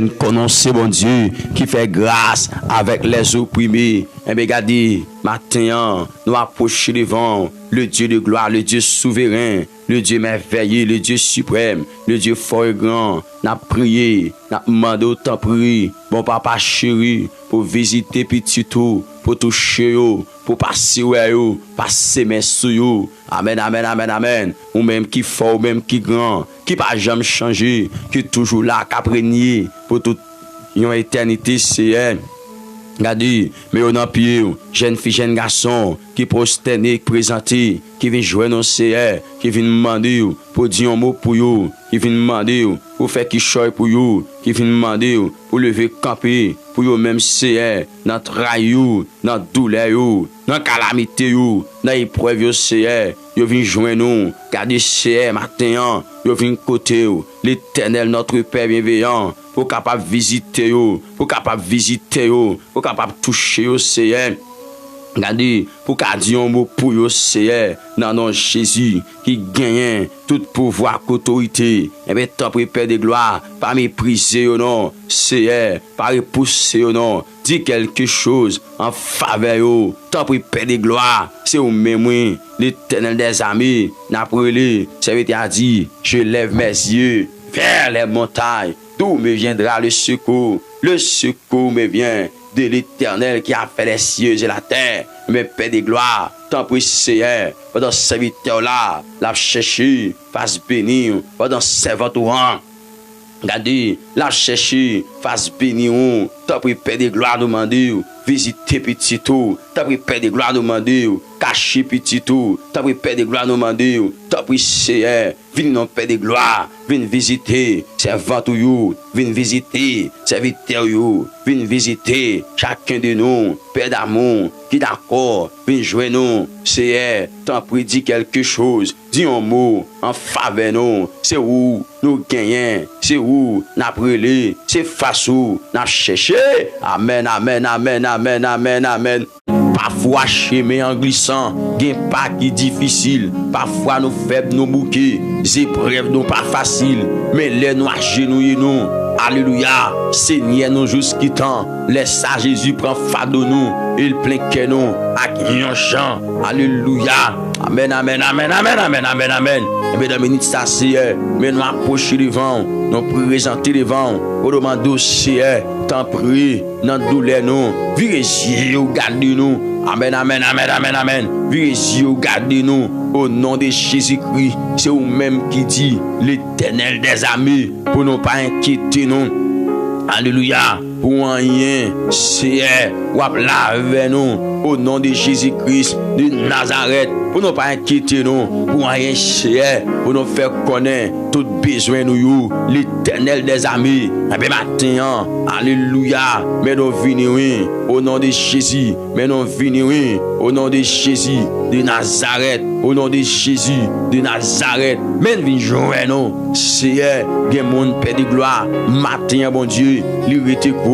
Connaissez bon Dieu qui fait grâce avec les opprimés. Et bien regardez, matin, nous approchons devant le Dieu de gloire, le Dieu souverain, le Dieu merveilleux, le Dieu suprême, le Dieu fort et grand. N'a prié, n'a demandé autant prier, bon papa chéri, pour visiter petit tout, pour toucher yo, pour passer yo, passer mes sous yo. Amen, amen, amen, amen. Ou même qui fort, ou même qui grand, qui pas jamais changé, qui toujours là, qui a régné pour toute une éternité, c'est elle. Regardez, mais on a pied, jeune fille, jeune garçon, qui prosterné, qui présenté, qui vient jouer dans CR, qui vient demander pour dire un mot pour vous, qui vient demander pour faire qui choisit pour vous, qui vient demander pour lever camper, pour vous même CR, dans trahi, dans douleur, dans calamité, dans épreuve CR, vous venez joindre nous, regardez CR matin, vous venez côté, l'Éternel notre Père bienveillant, pour capable visiter pour capable visiter pour capable toucher CR. Regardez, pour qu'a dit un mot pour yo CR dans nom Jésus qui gagne tout pouvoir autorité. Et bien tant Père de gloire, pas mépriser non, CR, pas repousser non. Dis quelque chose en faveur yo. Tant Père de gloire, c'est au même l'Éternel des armées, n'a brûlé, serviteur a dit, je lève mes yeux vers les montagnes. D'où me viendra le secours? Le secours me vient de l'Éternel qui a fait les cieux et la terre. Mais Père de gloire, tant pis Seigneur, pendant ce serviteur-là, l'a cherché, fasse bénir, pendant ce serviteur, regardez, l'a cherché, fasse bénir, tant pis Père de gloire, nous demandons, visiter petit tout, tant pis Père de gloire, nous demandons, cacher petit tout, tant pis Père de gloire, nous demandons, tant pis Seigneur, viens non Père de gloire, viens visiter, serviteur, viens visiter, serviteur, viens visiter, chacun de nous, Père d'amour, qui d'accord, viens jouer nous, Seigneur, t'en prie, dis quelque chose, dis un mot, en faveur nous, c'est où nous gagnons, c'est où nous brûlé, c'est face où nous cherché, amen, amen, amen, amen, amen, amen. Parfois, chemin en glissant, gain pas qui difficile. Parfois, nous faibles, nous bouquets, épreuves, nous pas facile. Mais les nous agenouillés, nous. Alléluia. Seigneur, nous jusqu'à temps. Laisse à Jésus prend fardeau nous. Il plein que nous. À un chant. Alléluia. Amen, amen, amen, amen, amen, amen, amen. Et bien, dans minutes, ça c'est, mais nous approcher devant, nous présenter devant, pour demander, c'est, tant prie, dans douleur, nous, virez-y, gardez-nous. Amen, amen, amen, amen, amen. Virez-y, gardez-nous, au nom de Jésus-Christ. C'est vous-même qui dit, l'Éternel des armées, pour ne pas inquiéter nous. Alléluia. Pour rien, c'est, ou là avec nous, au nom de Jésus-Christ de Nazareth, pour ne pas inquiéter nous, pour rien, c'est, pour nous faire connaître tout besoin nous, l'Éternel des armées. Et bien maintenant, alléluia, mais nous venons au nom de Jésus, mais nous venons au nom de Jésus de Nazareth, au nom de Jésus de Nazareth, mais nous venons nous, c'est, bien mon Père de gloire, matin, bon Dieu, l'irrité que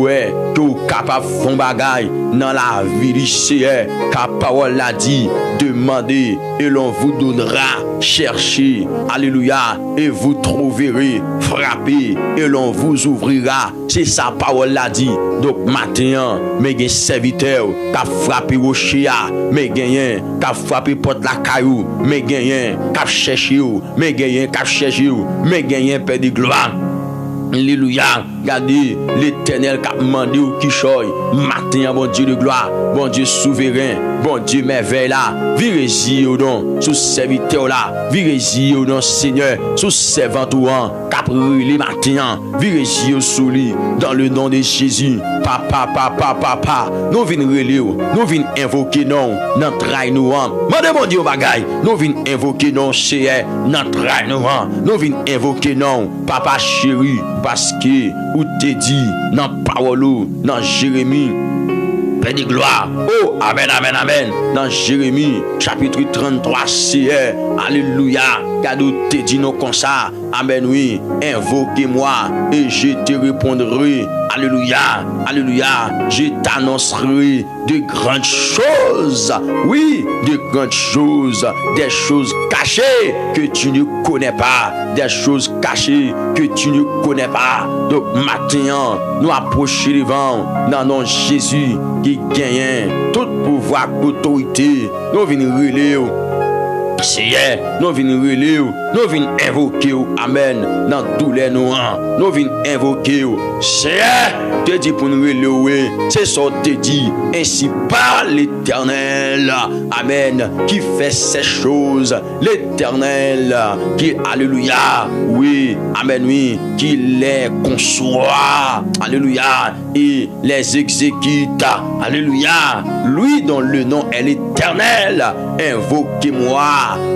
vous capable de faire bagaille dans la vie du Seigneur, car la parole l'a dit, demandez et l'on vous donnera, cherchez, alléluia, et vous trouverez, frappez et l'on vous ouvrira. C'est sa parole l'a dit. Donc maintenant, mes gains serviteurs, qui a frappé rocher, mes gagnants, qui a frappé porte la caillou, mes gagnants, qui a cherché, mes gagnants, qui a cherché, mes gagnants, Père de gloire. Alléluia. Regardez l'Éternel qui a demandé au qui choye. Matin, bon Dieu de gloire, bon Dieu souverain, bon Dieu merveille là. Virez-y au nom, sous serviteur là. Virez-y au nom Seigneur, sous servant ou en capri matin. Virez-y au souli, dans le nom de Jésus. Papa, papa, papa. Nous venons relire, nous venons invoquer non, notre trahi nous en. Mandez mon Dieu bagaille, nous venons invoquer non, Seigneur, notre trahi nous en. Nous venons invoquer non, papa chéri. Parce que, ou te dit, dans parole, dans Jérémie, Père de gloire, oh, amen, amen, amen, dans Jérémie, chapitre 33, c'est, alléluia, car ou te dit, non, comme ça, amen, oui, invoquez-moi, et je te répondrai, alléluia, alléluia, je t'annoncerai de grandes choses, oui, de grandes choses, des choses cachées que tu ne connais pas, des choses cachées que tu ne connais pas. Donc maintenant, nous approchons devant dans nom de Jésus qui gagne tout pouvoir, autorité. Nous venons relayer. Seigneur, nous venons relayer, nous venons invoquer, amen, dans tous les noms, nous venons invoquer, Seigneur, te dit pour nous relayer, c'est ça te dit, ainsi par l'Éternel, amen, qui fait ces choses, l'Éternel, qui, alléluia, oui, amen, oui, qui les conçoit, alléluia, et les exécute, alléluia, lui dont le nom est l'Éternel, invoquez-moi,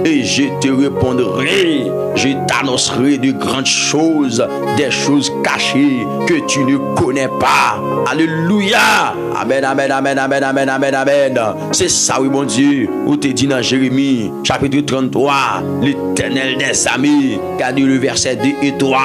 et je te répondrai, je t'annoncerai de grandes choses, des choses cachées que tu ne connais pas. Alléluia. Amen, amen, amen, amen, amen, amen, amen. C'est ça, oui, mon Dieu, où te dit dans Jérémie, chapitre 33, l'Éternel des amis, car le verset 2 et 3,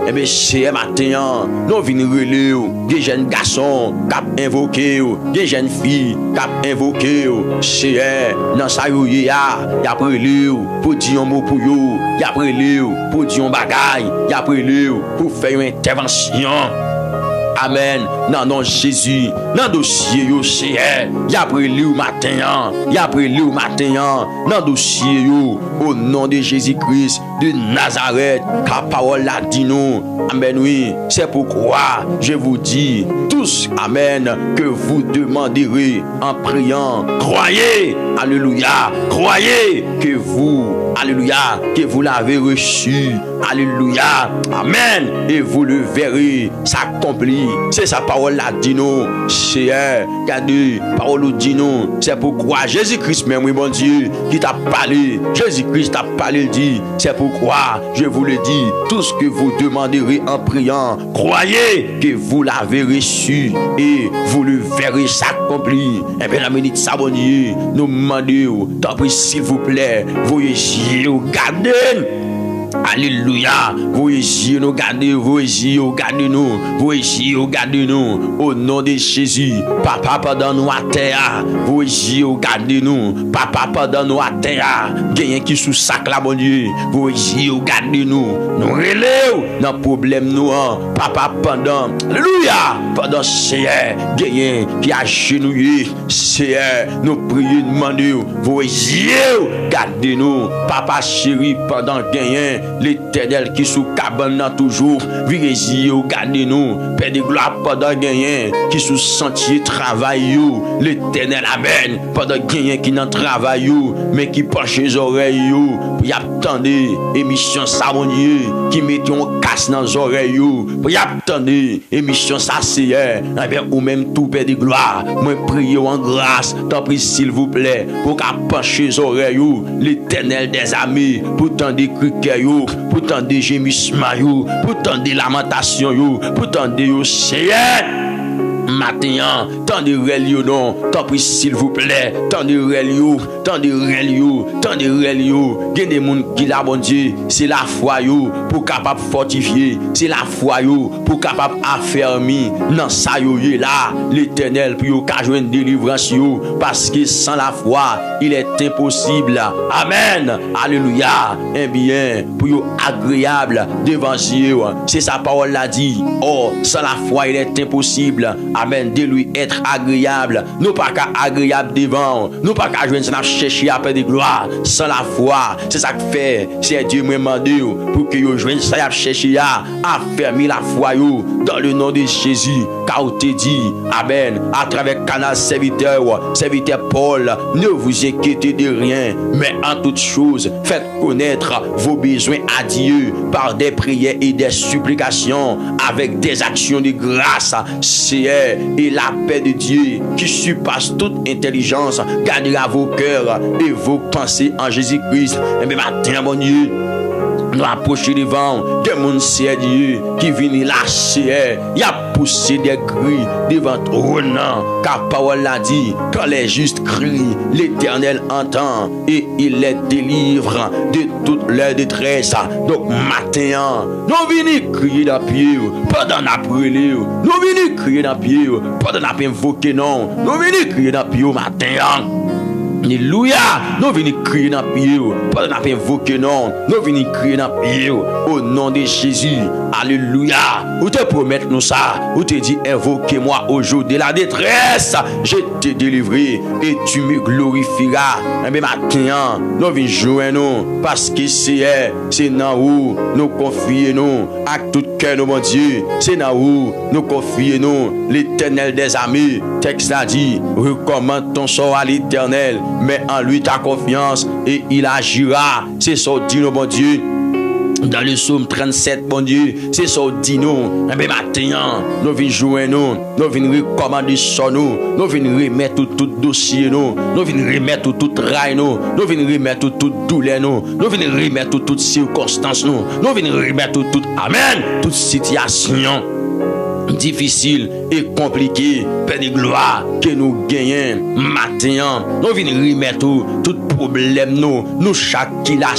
et bien, c'est matin, nous venons relayer, des jeunes garçons, cap invoquer, des jeunes filles, cap invoquer, c'est dans ça, il y a après lui pour dire un mot pour vous, il y a après lui pour dire un bagaille, il y a après lui pour faire une intervention. Amen. Non, non, Jésus, dans le dossier, il y a après lui au matin, il y a après lui au matin, dans le dossier, au nom de Jésus-Christ de Nazareth, ta parole l'a dit nous. Amen, oui. C'est pourquoi je vous dis tous, amen, que vous demanderez en priant. Croyez, alléluia, croyez que vous, alléluia, que vous l'avez reçu. Alléluia, amen, et vous le verrez s'accomplir. C'est sa parole là, dit nous, c'est regardez, parole dit nous. C'est pourquoi Jésus-Christ, même oui, mon Dieu, qui t'a parlé, Jésus-Christ t'a parlé, il dit, c'est pourquoi je vous le dis, tout ce que vous demanderez en priant, croyez que vous l'avez reçu et vous le verrez s'accomplir. Et bien, la minute, ça, mon Dieu, nous demandons, tant pis, s'il vous plaît, voyez, regardez. Alléluia. Vous ici, nous gardez, vous ici, gardez nous. Vous ici, gardez nous. Au nom de Jésus. Papa, pardonne-nous à terre. Vous ici, gardez nous. Papa, pardonne-nous à terre. Gagnez qui sous sac là, mon Dieu. Vous ici, gardez nous. Nous relève dans le problème nous. Papa, pendant. Alléluia. Pendant Seigneur. Gagnez qui a genouillé. Seigneur, nous prions, demandons. Vous ici, gardez nous. Papa chéri, pendant gagnez. L'Éternel qui sous cabane toujours, virez-y, gardez-nous, Père de gloire pendant gagné, qui sous sentier travail, l'Éternel amen, pendant gagné qui n'en travaille, mais qui penche les oreilles, pour y attendre, émission ça, mon Dieu, qui met un casse dans les oreilles, pour y attendre, émission ça, c'est, ou même tout Père de gloire, moi prie en grâce, tant pis s'il vous plaît, pour qu'à pencher les oreilles, l'Éternel des amis, pour tant de criquets, pour tant de gémissements, pour tant de lamentations, pour tant de Seigneur. Matin, tant de relio non, tant pis s'il vous plaît, tant de relio, tant de relio, tant de relio, il y a des gens qui la bon Dieu, c'est la foi yo pour capable fortifier, c'est la foi yo pour capable affermir dans ça yo là, l'Éternel pour yo ka joindre délivrance yo, parce que sans la foi, il est impossible. Amen. Alléluia. Eh bien, pour yo agréable devant Dieu, c'est sa parole l'a dit. Oh, sans la foi, il est impossible. Amen, de lui être agréable. Nous pas qu'à agréable devant. Nous pas qu'à joindre ça chercher après de gloire. Sans la foi, c'est ça que fait. C'est Dieu me demande pour que vous joignent ça à chercher à affermir la foi dans le nom de Jésus. Car on te dit, amen, à travers canal serviteur Paul, ne vous inquiétez de rien, mais en toute chose, faites connaître vos besoins à Dieu par des prières et des supplications avec des actions de grâce. C'est et la paix de Dieu qui surpasse toute intelligence gardera vos cœurs et vos pensées en Jésus-Christ. Et bien maintenant, mon Dieu, nous approcher devant des gens sérieux qui viennent lâcher. Il y a poussé des cris devant trône. Car parole l'a dit, quand les justes crient, l'Éternel entend et il les délivre de toute leur détresse. Donc matin, nous venons crier dans pied, pendant après nous venons crier dans pied, pendant invoquer non, nous venons crier dans pied matin. Alléluia, nous venons crier dans le pied, pas de invoquer non, nous venons crier dans le pied, au nom de Jésus. Alléluia, ou te promettre nous ça, ou te dit invoquez-moi au jour de la détresse, je t'ai délivré et tu me glorifieras. Mais maintenant, nous venons jouer nous, parce que c'est dans où nous confions nous, à tout cœur, nous, mon Dieu, c'est dans où nous confions nous, l'Éternel des armées. Texte a dit, recommande ton sort à l'Éternel. Mets en lui ta confiance et il agira. C'est ça dit nous, bon Dieu. Dans le psaume 37, bon Dieu, c'est ça dit nous. Mais maintenant, nous venons jouer nous venons recommander sur nous venons remettre tout dossier nous venons remettre tout rail nous venons remettre tout douleur nous venons remettre toute circonstance nous venons remettre tout amen, toute situation difficile et compliqué, Père de gloire, que nous gagnons maintenant. Nous venons remettre tout problème, nous chaque qui l'a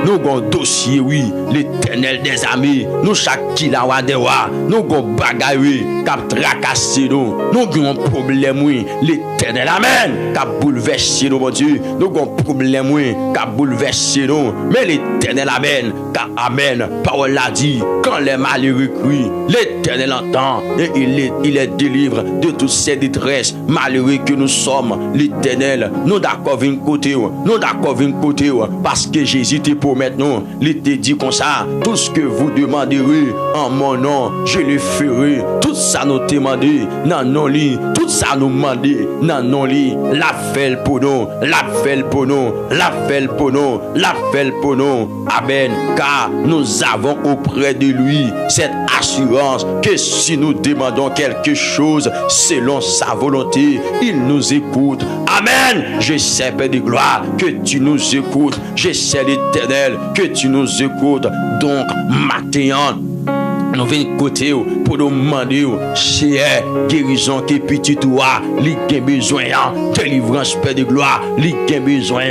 nous avons dossier, oui, l'Éternel des amis, nous chaque qui l'a nous avons bagaille, oui, cap tracassé, nous avons problème, oui, l'Éternel, amen, cap bouleversé, nous, mon Dieu, nous avons problème, oui, cap bouleversé, nous, mais l'Éternel, amen, car amen, parole l'a dit, quand les malheureux crient, l'Éternel entend et il est délivre de toutes ces détresses. Malheureux que nous sommes, l'Éternel, nous d'accord vin côté, parce que Jésus te promet nous, il te dit comme ça, tout ce que vous demanderez en mon nom, je le ferai. Tout ça nous demandé, non non li, tout ça nous demandé, non non li, la fait pour nous, la fait pour nous, la fait pour nous, la fait pour nous. Amen. Car nous avons auprès de lui cette assurance que si nous demandons quelque chose selon sa volonté, il nous écoute. Amen. Je sais, Père de gloire, que tu nous écoutes. Je sais, l'Éternel, que tu nous écoutes. Donc, maintenant, nous venons côté pour nous demander si guérison qui petit toi, li gen besoin, délivrance, Père de gloire, li gen besoin,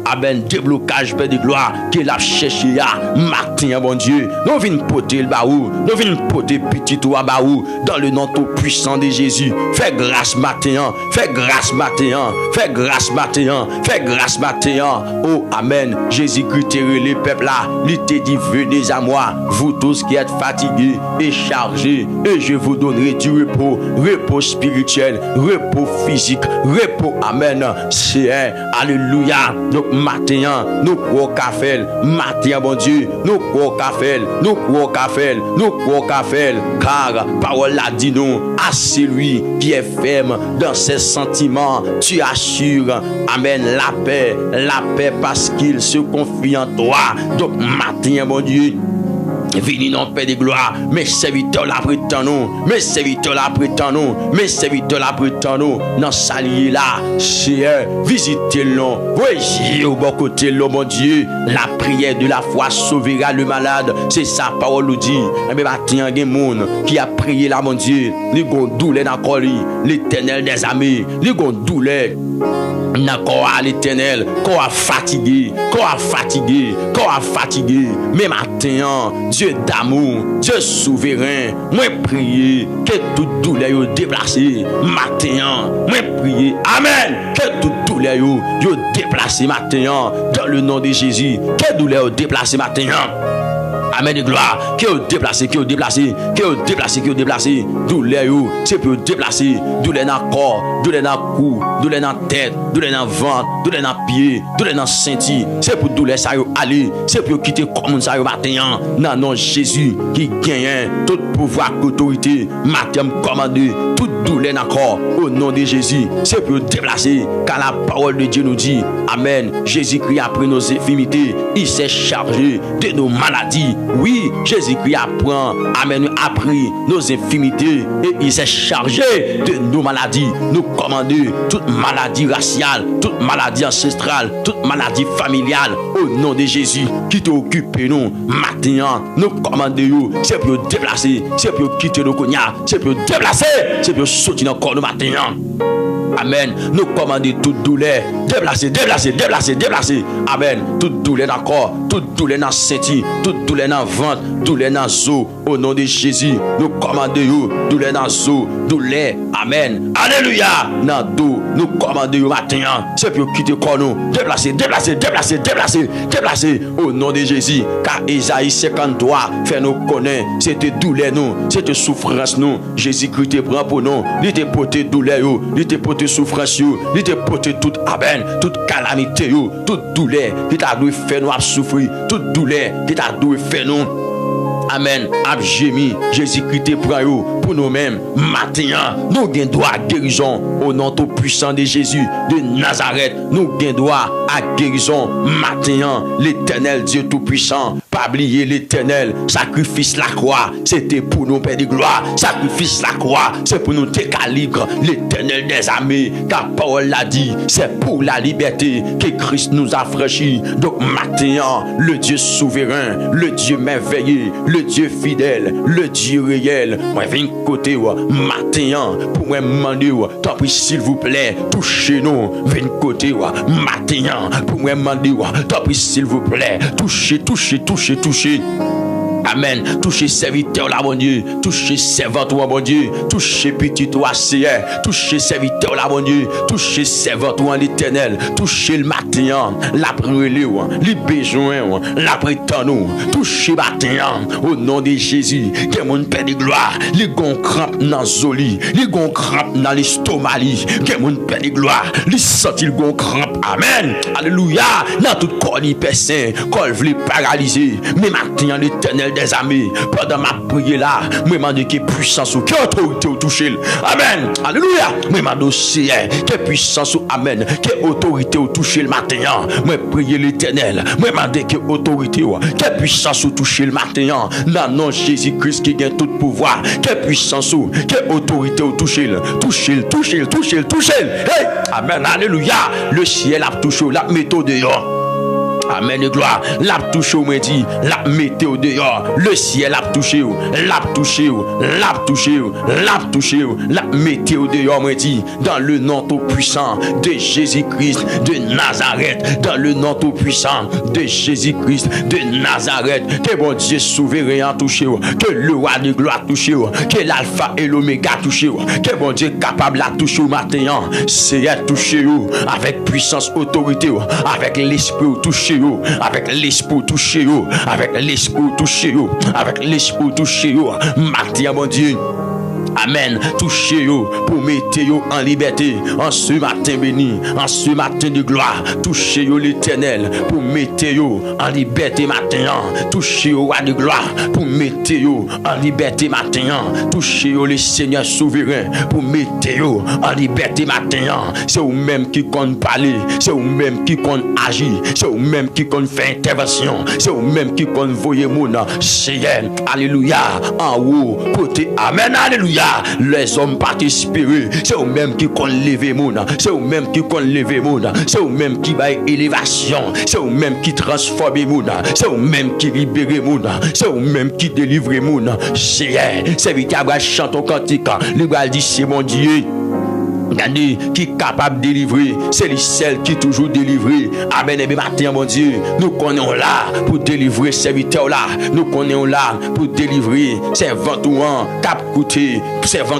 amen, déblocage, Père de gloire, qui l'a cherché matin, bon Dieu. Nous venons porter le baou, nous venons porter petit toi baou, dans le nom tout puissant de Jésus. Fais grâce matin, fais grâce matin, fais grâce matin, fais grâce matin. Oh, amen. Jésus-Christ, les peuples là, il te dit, venez à moi, vous tous qui êtes fatigués et chargé, et je vous donnerai du repos spirituel, repos physique, repos, amen. C'est alléluia. Donc matin, nous croyons qu'à faire, matin, bon Dieu, nous croyons qu'à faire, nous croyons qu'à faire, nous croyons qu'à faire, car parole a dit nous, à celui qui est ferme dans ses sentiments, tu assures, amen, la paix parce qu'il se confie en toi. Donc matin, bon Dieu, vini non, Père de gloire, mes serviteurs la prétendent nous, mes serviteurs la prétendent nous, mes serviteurs la prétendent nous, dans salier là, c'est visitez-le, voyez au bon côté, le mon Dieu, la prière de la foi sauvera le malade, c'est sa parole nous dit, mais matin, il y a des gens qui a prié là, mon Dieu, les gon douleur dans corps, l'Éternel des armées, les gon douleur d'accord à l'Éternel, qu'on a fatigué, mais matin, Dieu d'amour, Dieu souverain, moi prier que toute douleur yo déplacé matin, moi prier, amen, que toute douleur yo déplacé matin, dans le nom de Jésus, que douleur yo déplacé matin. Amen de gloire, qui est déplacé, douleur, c'est pour déplacer, douleur dans le corps, douleur dans le cou, douleur dans la tête, douleur dans le ventre, douleur dans le pied, douleur dans le senti, c'est pour douleur ça y aller, c'est pour quitter comme ça y matin, non, non, Jésus qui gagne tout pouvoir, autorité, matin commandé, toute douleur dans le corps, au nom de Jésus, c'est pour déplacer, car la parole de Dieu nous dit, amen, Jésus-Christ a pris nos infirmités, il s'est chargé de nos maladies. Oui, Jésus Jésus-Christ apprend, amen, appris nos infimités et il s'est chargé de nos maladies. Nous commander toute maladie raciale, toute maladie ancestrale, toute maladie familiale au nom de Jésus qui t'occupe nous maintenant. Nous commandons, c'est pour déplacer, c'est pour quitter nos cognacs, c'est pour déplacer, c'est pour sortir encore nous maintenant. Amen. Nous commandons toute douleur. Déplacer, déplacer, déplacer, déplacer. Amen. Toute douleur dans le corps, toute douleur dans le senti, toute douleur dans le ventre, douleur dans le os. Au nom de Jésus, nous commandons douleur dans le os, douleur. Amen. Alléluia. Dans le dos, nous commandons maintenant. C'est pour quitter le corps nous. Déplacer, déplacer, déplacer, déplacer, déplacer. Au nom de Jésus. Car Isaïe 53 fait nous connaître. C'était douleur nous, c'était souffrance nous. Jésus-Christ te prend pour nous. Il te porté douleur, il te porté souffrance, il te porté toute aben, toute calamité, toute douleur qui t'a dû faire nous souffrir, toute douleur qui t'a dû faire nous. Amen. Abjemi, Jésus-Christ te prend pour nous-mêmes. Maintenant, nous avons droit à guérison au nom tout puissant de Jésus de Nazareth. Nous avons droit à guérison. Maintenant, l'Éternel Dieu tout-puissant. Pas oublier l'Éternel. Sacrifice la croix, c'était pour nous perdre gloire. Sacrifice la croix, c'est pour nous décalibrer l'Éternel des armées. Ta parole l'a dit, c'est pour la liberté que Christ nous a franchi. Donc maintenant, le Dieu souverain, le Dieu merveilleux, le Dieu fidèle, le Dieu réel. Moi, viens côté, maintenant, pour moi, demander, tant pis, s'il vous plaît, touchez-nous. Viens côté, maintenant, pour moi, demander, tant pis, s'il vous plaît, touchez, touchez, touchez, touchez. Amen. Touchez serviteur là, mon Dieu. Touchez servant toi, mon Dieu. Touchez petit toi, Seigneur. Touchez serviteur là, mon Dieu. Touchez servant toi, l'Éternel. Touchez le matin, la prière, les besoins, la prétendance. Touchez matin, au nom de Jésus. Que mon Père de gloire, les gon crampe dans zoli, les gon crampe dans l'estomac, que mon Père de gloire, les sentit le gon crampe. Amen. Alléluia. Dans tout corps ni personne, corps vle paralysé. Mais matin, l'Éternel des amis, pendant ma prière là, moi demande que puissance ou que autorité au toucher. Amen. Alléluia. Moi demande Seigneur que puissance ou amen, que autorité au toucher le matin. Moi prier l'Éternel. Moi demande que autorité ou que puissance au toucher le matin. Dans nom Jésus-Christ qui gagne tout pouvoir, que puissance ou que autorité au toucher, toucher, toucher, toucher, toucher. Hey! Amen. Alléluia. Le ciel a touché, la méthode dehors. Amen et gloire. L'a touché au midi, la météo dehors. Le ciel a touché, l'a touché, l'a touché, l'a touché, la météo dehors, midi. Dans le nom tout puissant de Jésus-Christ de Nazareth. Dans le nom tout puissant de Jésus-Christ de Nazareth. Que bon Dieu souverain a touché, que le roi de gloire a touché, que l'alpha et l'oméga a touché, que bon Dieu capable à toucher au matin. C'est à toucher avec puissance, autorité, avec l'esprit touché. Avec l'esprit touché, avec l'esprit touché, avec l'esprit touché, matin, mon Dieu. Amen. Touchez-vous pour mettre-vous en liberté en ce matin béni, en ce matin de gloire. Touchez-vous l'Éternel pour mettre-vous en liberté matin. Touchez-vous roi de gloire pour mettre-vous en liberté matin. Touchez-vous le Seigneur souverain pour mettre-vous en liberté matin. C'est vous-même qui compte parler, c'est vous-même qui compte agir, c'est vous-même qui compte faire intervention, c'est vous-même qui compte voyer mon Seigneur. Alléluia. En haut, côté. Amen. Alléluia. Les hommes participent, c'est eux-mêmes qui comptent lever mon, c'est eux-mêmes qui comptent lever mon, c'est eux-mêmes qui baillent élévation, c'est eux-mêmes qui transforment mon, c'est eux-mêmes qui libèrent mon, c'est eux-mêmes qui délivrent mon. C'est véritable chante au cantique, le gars dit c'est mon Dieu. Regardez, qui est capable de délivrer, c'est celle qui est toujours délivré. Amen. Et bien matin, mon Dieu, nous connaissons là pour délivrer serviteur là. Nous connaissons là pour délivrer servant cap coûté, servant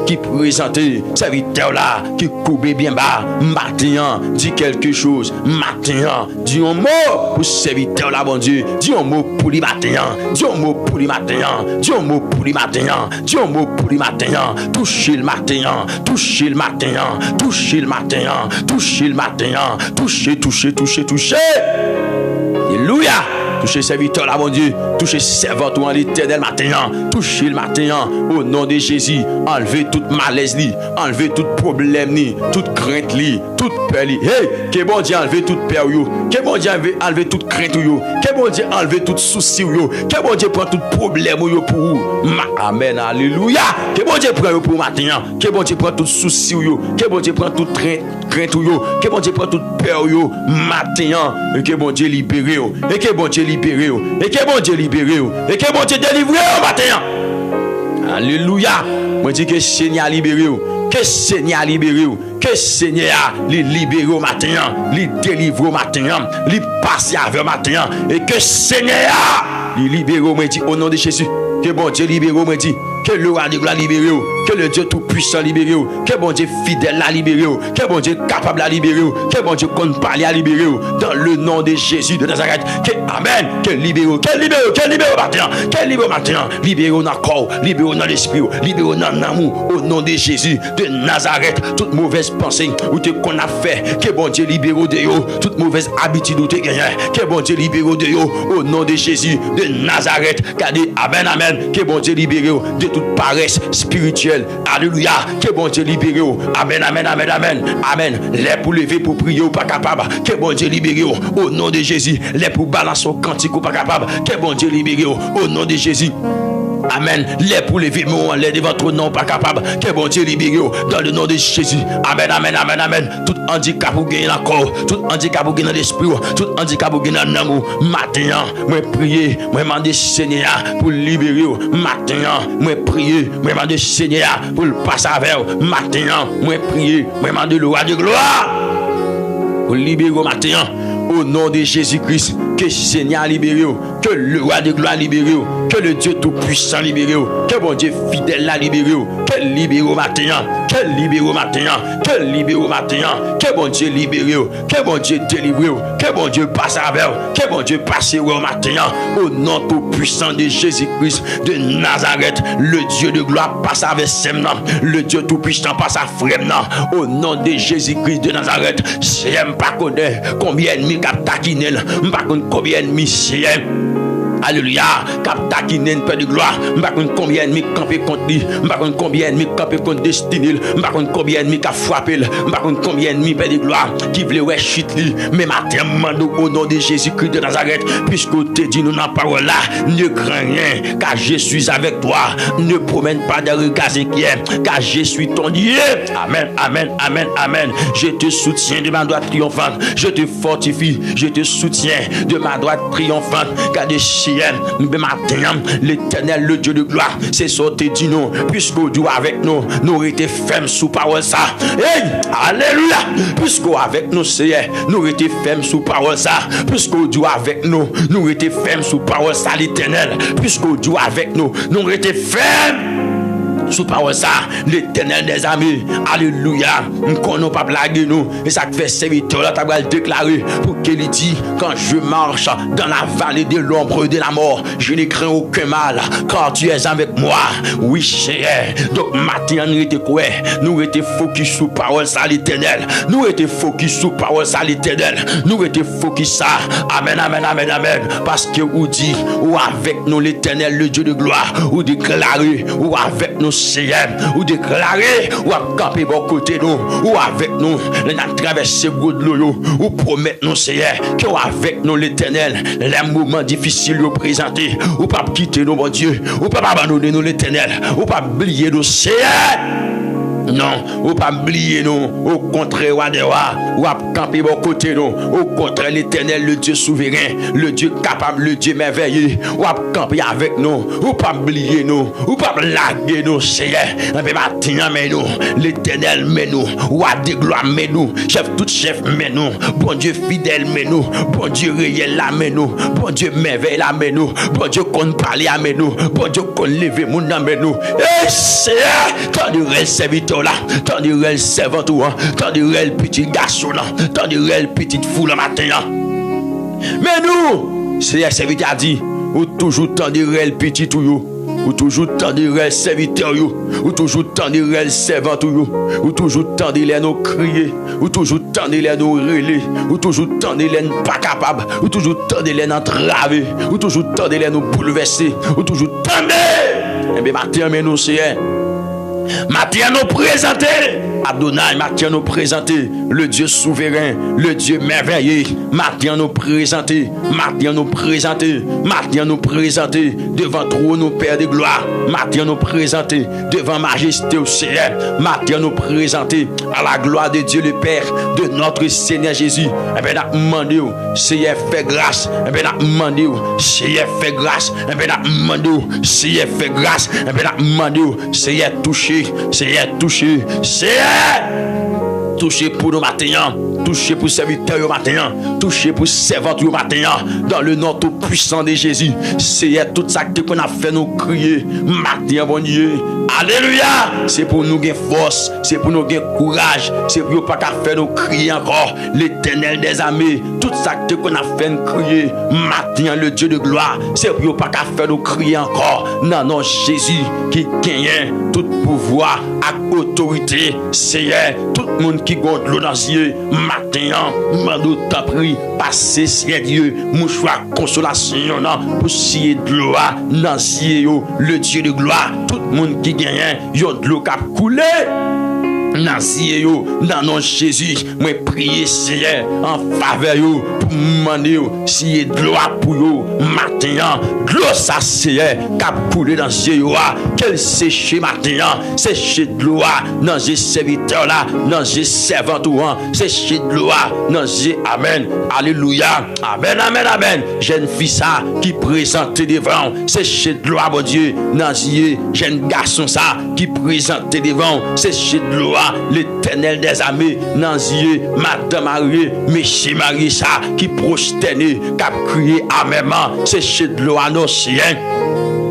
qui présenté, serviteur là qui coupe bien bas. Matin, dit quelque chose. Matin, dis un mot pour serviteur là, mon Dieu. Dis un mot pour les matin. Dis un mot pour les matin. Dis un mot pour les matin. Dis un mot pour les matin. Touchez le matin. Touchez le matin, touchez le matin, touchez le matin, touchez, touchez, touchez, touchez. Alléluia. Touchez serviteur là, mon Dieu. Touchez servant en l'Éternel matin. Touchez le matin au nom de Jésus. Enlevez toute malaise, enlevez tout problème, toute crainte, toute peur. Hey, que bon Dieu enlever toute peur. Que bon Dieu enlever toute crainte. Que bon Dieu enlever tout souci. Que bon Dieu prend tout problème pour vous. Amen, alléluia. Que bon Dieu prend pour matin. Que bon Dieu prend tout souci. Que bon Dieu prend toute crainte. Que bon Dieu prend toute peur. Matin. Et que bon Dieu libère. Et que bon Dieu libère. Et que bon Dieu libère. Et que bon Dieu délivre matin. Alléluia. Moi dis que Seigneur libéré. Que Seigneur libéré. Que Seigneur libéré au matin. Li délivre au matin. Li passe avec au matin. Et que Seigneur libéré au nom de Jésus. Que bon Dieu libéré au dit. Que le roi de gloire libéré. Que le Dieu tout-puissant libéré. Que bon Dieu fidèle la libéré. Que bon Dieu capable la libérer. Que bon Dieu compte parler à libérer. Dans le nom de Jésus de Nazareth. Que Amen. Que libéré. Que libéré. Que libéré matin. Que libéré matin. Libéré dans le corps. Libéré dans l'esprit. Libéré dans l'amour. Au nom de Jésus de Nazareth. Toute mauvaise pensée ou te qu'on a fait. Que bon Dieu libéré de yo. Toute mauvaise habitude ou te gagné. Que bon Dieu libéré de yo. Au nom de Jésus de Nazareth. Kade Amen. Amen. Que bon Dieu libéré de toute paresse spirituelle. Alléluia. Que bon Dieu libéré. Amen, amen, amen, amen. Amen. Les pour lever, pour prier ou pas capable. Que bon Dieu libéré. Au nom de Jésus. Les pour balancer au cantique ou pas capable. Que bon Dieu libéré. Au nom de Jésus. Amen. Les pour lever, les devant ton nom pas capable. Que bon Dieu libéré dans le nom de Jésus. Amen, amen, amen, amen. Tout handicap ou gagner encore. Tout handicap ou gagner dans l'esprit. Tout handicap ou gagner dans l'amour. Maintenant, moi prier, moi demander Seigneur pour libérer. Maintenant, moi prier, moi demander Seigneur pour le passer avec. Maintenant, moi prier, moi demander le roi de gloire pour libérer maintenant. Au nom de Jésus-Christ, que Seigneur libéré, que le roi de gloire libéré, que le Dieu tout-puissant libéré, que bon Dieu fidèle la libéré, que libéré maintenant, que libéré maintenant, que libéré maintenant, que bon Dieu libéré, que bon Dieu délivré, que bon Dieu passe avec, que bon Dieu passe au matin, au nom tout-puissant de Jésus-Christ de Nazareth, le Dieu de gloire passe avec Semnan, le Dieu tout-puissant passe à Fremnan, au nom de Jésus-Christ de Nazareth, c'est pas connaître combien de cap taquiner, pas combien de c'est Alléluia, cap taquiner père de gloire, pas combien de camper contre lui, pas combien de camper contre destiné, pas combien de cap frapper, pas combien de père de gloire qui voulait ouais chute lui, mais matin mando au nom de Jésus-Christ de Nazareth, puisque te dit nous dans parole là, ne crains rien, car je suis avec toi, ne promène pas de regards inquiets, car je suis ton Dieu. Amen, amen, amen, amen. Je te soutiens de ma droite triomphante, je te fortifie, je te soutiens de ma droite triomphante, car de ciel, matin, l'Éternel, le Dieu de gloire, c'est sorti dit nous, puisque Dieu avec nous, nous été fermes sous parole ça. Hey, alléluia, puisque avec nous, c'est nous été fermes sous parole ça, puisque Dieu avec nous, nous été fermes sous parole ça, l'Éternel, puisque Dieu avec nous, nous été fermes sous parole ça, l'Éternel des amis. Alléluia. Nous ne pas blaguer nous. Et ça fait serviteur là, tu vas le déclarer pour qu'il dit quand je marche dans la vallée de l'ombre de la mort, je ne crains aucun mal, car tu es avec moi. Oui, cher. Donc maintenant, nous étions quoi? Nous étions focus sous parole ça, l'Éternel. Nous étions focus sous parole ça, l'Éternel. Nous étions focus ça. Amen, amen, amen, amen. Parce que vous dit, ou avec nous l'Éternel, le Dieu de gloire, ou déclarer, ou avec nous ou déclarer, ou à camper bon côté nous, ou avec nous, nous traverser de l'eau, ou promettre nous, Seigneur, que avec nous l'Éternel, les moments difficiles au présenter, ou pas quitter nous, mon Dieu, ou pas abandonner nous l'Éternel, ou pas oublier nous, Seigneur. Non, ou pas oublier nous, au contraire, ou à camper bon côté nous, au contraire, l'Éternel, le Dieu souverain, le Dieu capable, le Dieu merveilleux, ou à camper avec nous, ou pas oublier nous, ou pas blaguer nous, Seigneur, mais maintenant, mais nous, l'Éternel, mais nous, ou à des gloires, mais nous, chef, tout chef, mais nous, bon Dieu fidèle, mais nous, bon Dieu réel, là, mais nous, bon Dieu merveilleux, là, mais nous, bon Dieu qu'on parle, là, mais nous, bon Dieu qu'on lève, mon nom, mais nous, et Seigneur, tant de réel serviteur, là, tant de réel servant, tant de réel petit garçon, là, tant de réel petite foule, matin, là. Mais nous, Seigneur, serviteur a dit, ou toujours tant de réel petit, tout, ou toujours tant de réel serviteur, ou toujours tant de réel servant, ou toujours tant de l'air nous crier, ou toujours tant de l'air nous relais, ou toujours tant de l'air pas capable, ou toujours tant de l'air entravé, ou toujours tant de l'air nous bouleverser, ou toujours tant de. Eh bien, matin, mais nous, Seigneur, matin, nous présenter Adonai, matin nous présenter le Dieu souverain, le Dieu merveilleux. Matin nous présenter, matin nous présenter, matin nous présenter devant trône nos Père de gloire. Matin nous présenter devant majesté au ciel. Matin nous présenter à la gloire de Dieu le Père, de notre Seigneur Jésus. Eh bien, nous demandons, Seigneur, fais grâce. Eh bien, nous demandons, Seigneur, fais grâce. Eh bien, nous demandons, Seigneur, fais grâce. Eh bien, nous demandons, Seigneur, toucher, Seigneur, toucher, Seigneur, toucher pour nos matins, toucher pour serviteurs au matin, toucher pour servantes au matin, dans le nom tout puissant de Jésus. Seigneur, tout ça qu'on a fait nous crier, matin, bon Dieu. Alléluia! C'est pour nous gagner force, c'est pour nous gagner courage, c'est pour nous pas faire nous crier encore. L'Éternel des armées, tout ça qu'on a fait nous crier, matin, le Dieu de gloire, c'est pour nous pas faire nous crier encore. Non, non, Jésus qui gagne tout pouvoir et autorité. Seigneur, tout le monde qui gonte l'eau dans les yeux, matin, nous t'en prie, passez, Seigneur Dieu, mouchoir consolation, pour scier de l'eau dans les yeux, le Dieu de gloire, tout le monde qui gagne, yon de l'eau qui a coulé. Dans nom Jésus, moi prier Seigneur en faveur yo pour demander si de l'eau pour yo matin, de l'eau ça Seigneur qui a coulé dans yeux qu'elle sèche matin, sèche de l'eau dans les serviteurs là, dans les servantes sèche de l'eau dans les amen, alléluia, amen, amen, amen. Jeune fille ça qui présente devant, sèche de l'eau bon Dieu dans les jeune garçon ça qui présente devant, sèche de l'eau l'Éternel des armées, dans les yeux, Madame Marie, Monsieur Marie, ça, qui prosterne, qui a crié amènement, c'est chez de l'eau à nos chiens.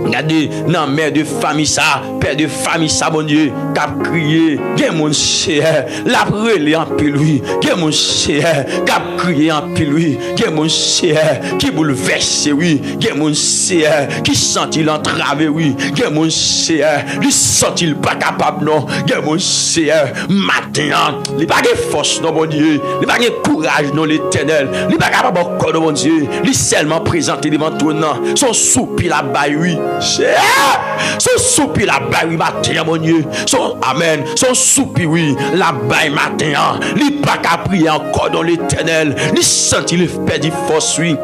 Regardez, dans mère de famille ça, père de famille ça, bon Dieu, qui a crié, gen mon cher, la brûlé en pile lui, gen mon cher, qui a crié en pile lui, gen mon cher, qui bouleverse oui, gen mon cher, qui sent-il entravé oui, gen mon cher, lui sent-il pas capable non, gen mon cher, matin, il pas de force non, bon Dieu, il pas de courage non, l'Éternel, il pas capable encore non, bon Dieu, il seulement présenté devant toi non, son soupir là-bas oui. Son soupir la baille matin, mon Dieu. Son amen. Son soupir, oui, la baille matin. Il pas qu'à prier encore dans l'Éternel. Il sent il perd du force, oui.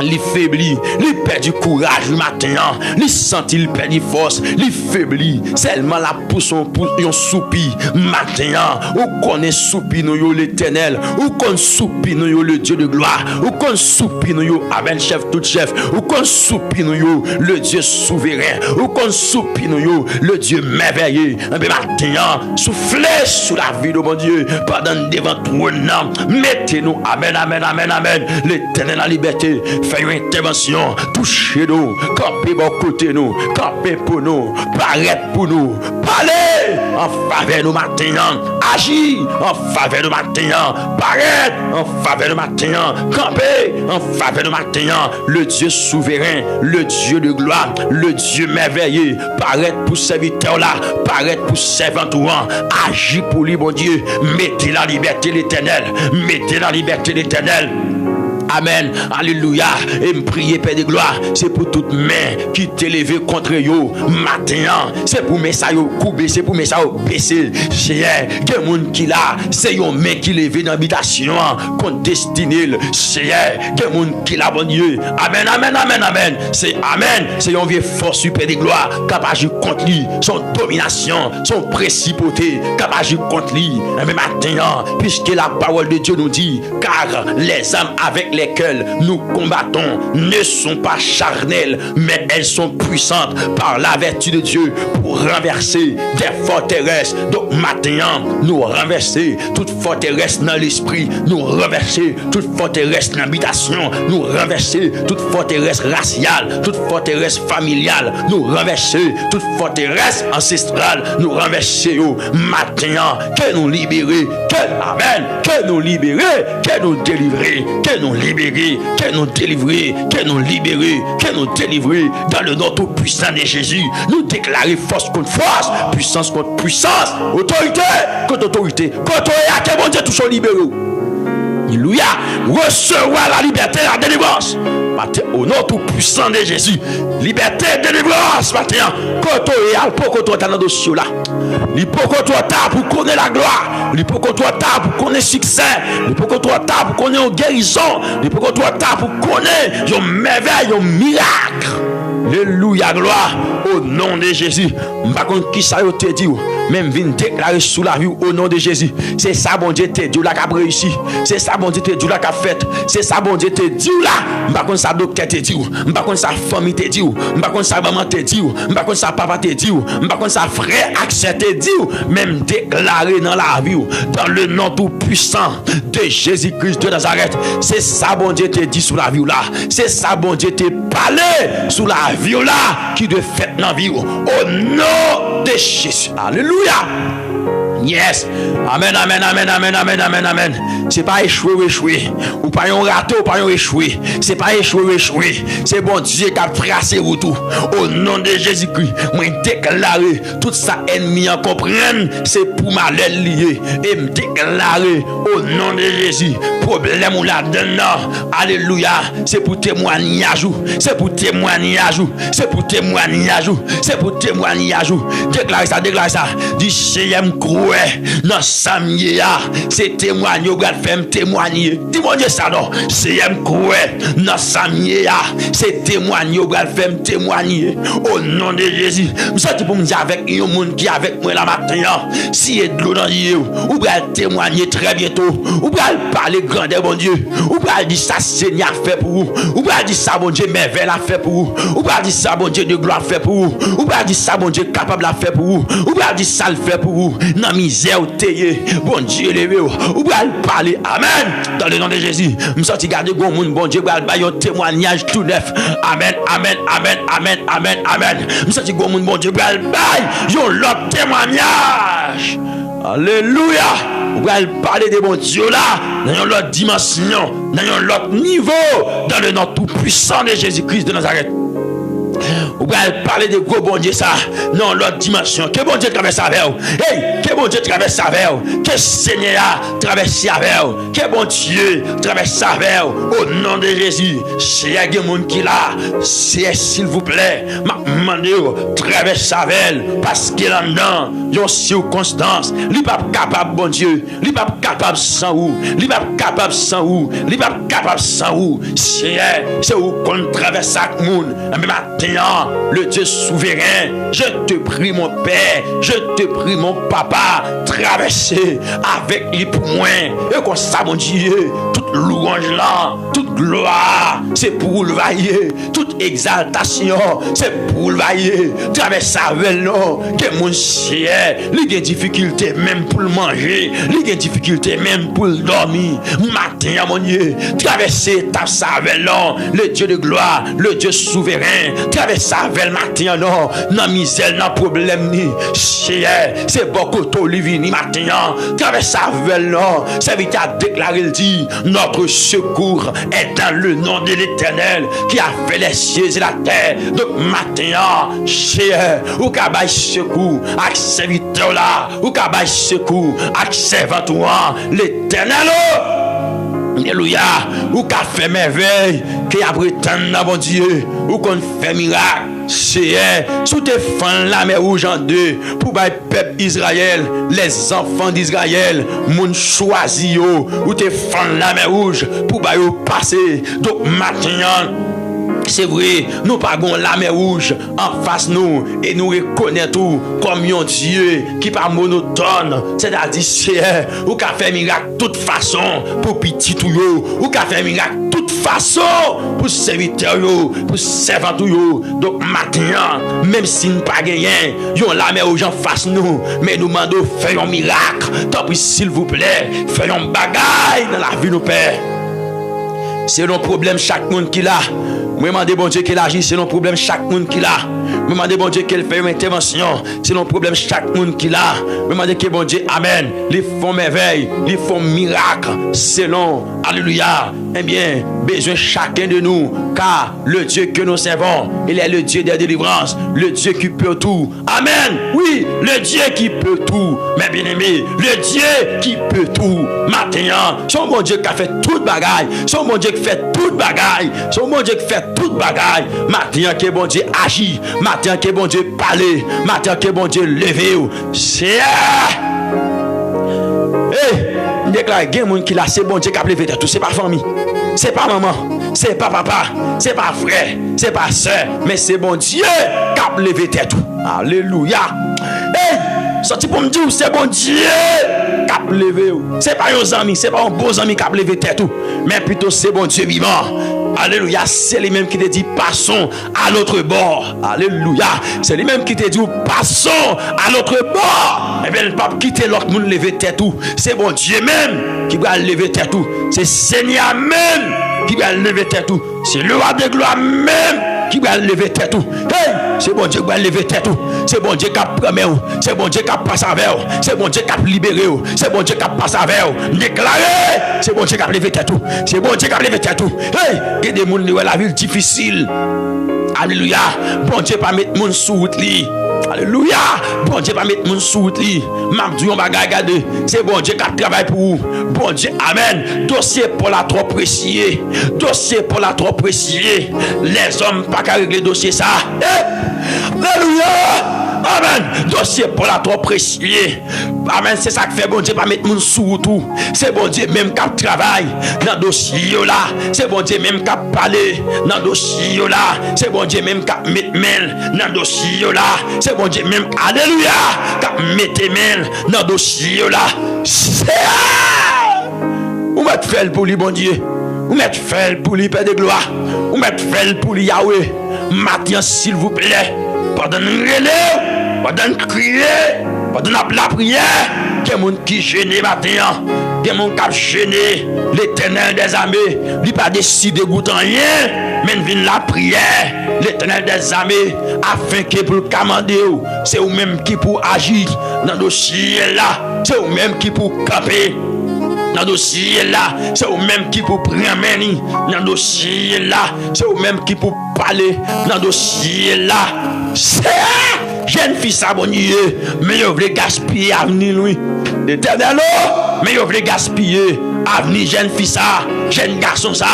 Il faiblit, il perd du courage le matin, il sent il perd du force, il faiblit, seulement la pousse un soupir matin, ou qu'on est soupir nous l'Éternel, ou qu'on soupir nous le Dieu de gloire, ou qu'on soupir nous amen chef tout chef, ou qu'on soupir nous le Dieu souverain, ou qu'on soupir nous le Dieu merveilleux, un peu matin, soufflez sous la vie de mon Dieu, pendant devant trône, mettez-nous, amen, amen, amen, amen, l'Éternel la liberté. Fais une intervention, touchez-nous, campez bon côté nous, campez pour nous, paraître pour nous, parlez en faveur de nous matin, agis en faveur de nous matin, paraître en faveur de nous matin, campez en faveur de nous matin, le Dieu souverain, le Dieu de gloire, le Dieu merveilleux, paraître pour serviteur là, paraître pour servant ou agis pour lui, bon Dieu, mettez la liberté l'Éternel, mettez la liberté l'Éternel. Amen, alléluia. Et me prier, Père de gloire, c'est pour toute main qui t'est levée contre yo matin. C'est pour mes ça yo couper, c'est pour mes ça yo baisser. Seigneur, il y a des gens qui là, c'est une main qui levée dans l'habitation contre destiné. Seigneur, il y a des gens qui là, bon Dieu. Amen, amen, amen, amen. C'est amen. C'est une vieille force, Père de gloire, capable d'agir contre lui, son domination, son principauté, capable d'agir contre lui. Mais maintenant, puisque la parole de Dieu nous dit, car les âmes avec lesquelles nous combattons ne sont pas charnelles, mais elles sont puissantes par la vertu de Dieu pour renverser des forteresses. Donc maintenant, nous renverser toute forteresse dans l'esprit, nous renverser toute forteresse dans l'habitation, nous renverser toute forteresse raciale, toute forteresse familiale, nous renverser toute forteresse ancestrale, nous renverser au matin, que nous libérer, que amen, que nous libérer, que nous délivrer, que nous libérer, que nous délivrer, que nous libérer, que nous délivrer dans le nom tout puissant de Jésus. Nous déclarer force contre force, puissance contre puissance, autorité contre autorité, contre à que mon Dieu touche au libéraux. Alléluia, recevoir la liberté et la délivrance. matin, au nom tout puissant de Jésus. Liberté, délivrance, matin. Koto et alpokoto dans le dossier là. L'hypokoto pour connaître la gloire. L'hypokoto pour connaître succès. L'hypokoto pour connaître une guérison. L'hypokoto pour connaître une merveille, un miracle. Alléluia, gloire au nom de Jésus. Par contre, qui ça te dit? Même vient déclarer sous la vie au nom de Jésus. C'est ça, bon Dieu te dit là qu'a réussi. C'est ça, bon Dieu te dit là qu'a fait. C'est ça, bon Dieu te dit là. Par contre, ça docteur te dit. Par contre, sa famille te dit. Par contre, sa maman te dit. Par contre, sa papa te dit. Par contre, sa frère accès te dit. Même déclaré dans la vie. Dans le nom tout puissant de Jésus-Christ de Nazareth. C'est ça, bon Dieu te dit sous la vie là. C'est ça, bon Dieu te parlé sous la vie là. Qui de fait dans la vie. Au nom de Jésus. Alléluia. Yes. Amen, amen, amen, amen, amen, amen, amen. C'est pas échouer ou échouer. Ou pas yon raté ou pas yon échouer. C'est pas échouer ou échouer. C'est bon Dieu qui a tracé ou tout. Au nom de Jésus-Christ, moi déclarer tout ça ennemi en comprenne, c'est pour malheur lié. Et me déclarer au nom de Jésus, problème ou la donne. Alléluia. C'est pour témoignage. C'est pour témoignage. C'est pour témoignage. C'est pour témoignage. Déclare ça, déclare ça. Du CM Croix. Non, Samia, c'est témoigner, vous allez faire témoigner. Dis-moi ça, non. C'est non, Samia, c'est témoigner, vous allez faire témoigner. Au nom de Jésus, vous savez pour me dire avec un monde qui est avec moi la matin, si il y a de l'eau dans l'île, vous allez témoigner très bientôt. Vous allez parler grandeur, bon Dieu. Vous allez dire ça, Seigneur fait pour vous. Vous allez dire ça, bon Dieu, merveille a fait pour vous. Vous allez dire ça, bon Dieu, de gloire fait pour vous. Vous allez dire ça, bon Dieu, capable à faire pour vous. Vous allez dire ça, le fait pour vous. Non, misère ou teye, bon Dieu levé ou allez parler, amen, dans le nom de Jésus. Je suis garder bon monde, bon Dieu, allez bailler un témoignage tout neuf, amen, amen, amen, amen, amen, amen. Je suis bon monde, bon Dieu, allez bailler un autre témoignage, alléluia. Vous allez parler de bon Dieu là, dans une autre dimension, dans un autre niveau, dans le nom tout puissant de Jésus-Christ de Nazareth. Vous allez parler de gros bon Dieu ça, non, l'autre dimension. Que bon Dieu traverse avec vous. Hey, que bon Dieu traverse avec vous. Que Seigneur traverse avec vous. Que bon Dieu traverse avec vous. Au nom de Jésus, c'est il y a des gens qui là, c'est s'il vous plaît, m'a demandé traverse avec elle. Parce qu'il en dedans, il y a une circonstance. Il n'est pas capable, bon Dieu. Il n'est pas capable sans vous. Il n'est pas capable sans vous. Il n'est pas capable sans vous. C'est où qu'on traverse avec le monde. Mais maintenant, le Dieu souverain, je te prie mon Père, je te prie mon Papa, traverser avec lui pour moi. Et comme ça, mon Dieu, toute louange là, toute gloire, c'est pour le vailler. Toute exaltation, c'est pour le vailler. Traverser avec nous, que mon ciel, il y a des difficultés même pour le manger, il y a des difficultés même pour le dormir. Matin, mon Dieu, traverser ta avec nous, le Dieu de gloire, le Dieu souverain, traverser avec le matin, non, non misère, non problème, ni c'est beaucoup de livini matin, traverser avec nous, c'est vite à déclarer le dit, notre secours est dans le nom de l'Éternel qui a fait les cieux et la terre. Donc matin, ou kabay secours, avec serviteur là, ou kabay secours, avec servant l'Éternel. Alléluia, ou qu'a fait merveille, qui a prétendu dans bon Dieu, ou qu'on fait miracle, c'est sous tes fans la mer rouge en deux, pour le peuple Israël, les enfants d'Israël, moun choisi yo, ou tes fans la mer rouge, pour passer. Donc maintenant, c'est vrai, nous pagons la mer rouge en face nous et nous reconnaissons comme un Dieu qui n'est pas monotone. C'est-à-dire, c'est ou qui a fait miracle de toute façon pour petit tout ou qui a fait miracle de toute façon pour serviteur, pour servant. Donc maintenant, même si nous pas gagné, nous la mer rouge en face nous, mais nous demandons faisons un miracle. Tant pis, s'il vous plaît, faisons un bagaille dans la vie de nos pères. C'est nos problèmes chaque monde qui l'a. Moi, demande bon Dieu qu'il agisse, c'est nos problèmes chaque monde qui l'a. Me demande bon Dieu qu'elle fait une intervention. C'est un problème chaque monde qui l'a. Me demande que bon Dieu, amen. Les font merveille, les font miracle. Selon, alléluia. Eh bien, besoin chacun de nous. Car le Dieu que nous servons, il est le Dieu des délivrances. Le Dieu qui peut tout. Amen. Oui, le Dieu qui peut tout. Mais bien aimé, le Dieu qui peut tout. Maintenant, son bon Dieu qui a fait toute bagaille. Son bon Dieu qui fait toute bagaille. Son bon Dieu qui fait toute bagaille. Maintenant que bon Dieu agit. Maintenant que bon Dieu parle. Maintenant que bon Dieu lève. C'est... Hey, déclare, il y a des gens qui là, c'est bon Dieu qui a levé tout. C'est pas famille. C'est pas maman. C'est pas papa. C'est pas frère. C'est pas soeur. Mais c'est bon Dieu qui a levé tout. Alléluia. Hey, sorti pour me dire, c'est bon Dieu qui a levé. C'est pas un ami. C'est pas un beau ami qui a levé tout. Mais plutôt c'est bon Dieu vivant. Alléluia, c'est lui-même qui te dit passons à l'autre bord. Alléluia, c'est lui-même qui te dit passons à l'autre bord. Eh bien, le pape quitte l'autre monde lever tête tout. C'est bon Dieu même qui va lever tête tout. C'est Seigneur même qui va lever tête tout. C'est le roi de gloire même qui va lever tête tout. Hey, c'est bon Dieu qui va lever tête tout. C'est bon Dieu qui a promis. C'est bon Dieu qui a passé avec. C'est bon Dieu qui a libéré. C'est bon Dieu qui a passé avec. Déclaré. C'est bon Dieu qui a levé tête tout. C'est bon Dieu qui a levé tête tout. Hey, il y a des gens qui ont la vie difficile. Alléluia. Bon Dieu pas mettre mon sous route li. Alléluia. Bon Dieu pas mettre mon sous route li. M'a dit on va regarder. C'est bon Dieu qui a travaillé pour vous. Bon Dieu, amen. Dossier pour la trop précieux. Dossier pour la trop précieux. Les hommes pas qu'à régler dossier ça. Alléluia. Amen. Dossier pour la trop précieux. Amen. C'est ça que fait bon Dieu pas mettre mon sous tout. C'est bon Dieu même qui travaille dans dossier là. C'est bon Dieu même qui parler dans dossier là. C'est bon Dieu même qui mettre mail dans dossier là. C'est bon Dieu même, alléluia, qui mettre mail dans dossier là. Ou mettre fait pour lui bon Dieu. Ou mettre fait pour lui Père de gloire. Ou mettre fait pour lui Yahweh. Maintenant s'il vous plaît, pendant nous relève, pendant nous crier, pendant la prière, il y a des gens qui gênent maintenant. Il y a des gens qui gênent l'Éternel des armées. Il n'a pas décidé de goûter rien, mais il vient la prière. L'Éternel des armées, afin que pour le commander, c'est vous-même qui pour agir dans le dossier là. C'est vous-même qui pour camper dans le dossier là. C'est vous-même qui pour prendre dans le dossier là. C'est vous-même qui pour parler dans le dossier là. C'est jeune fille s'abonner, mais vous voulez gaspiller l'avenir, lui. L'Éternel, mais vous voulez gaspiller l'avenir, jeune fille ça, jeune garçon ça,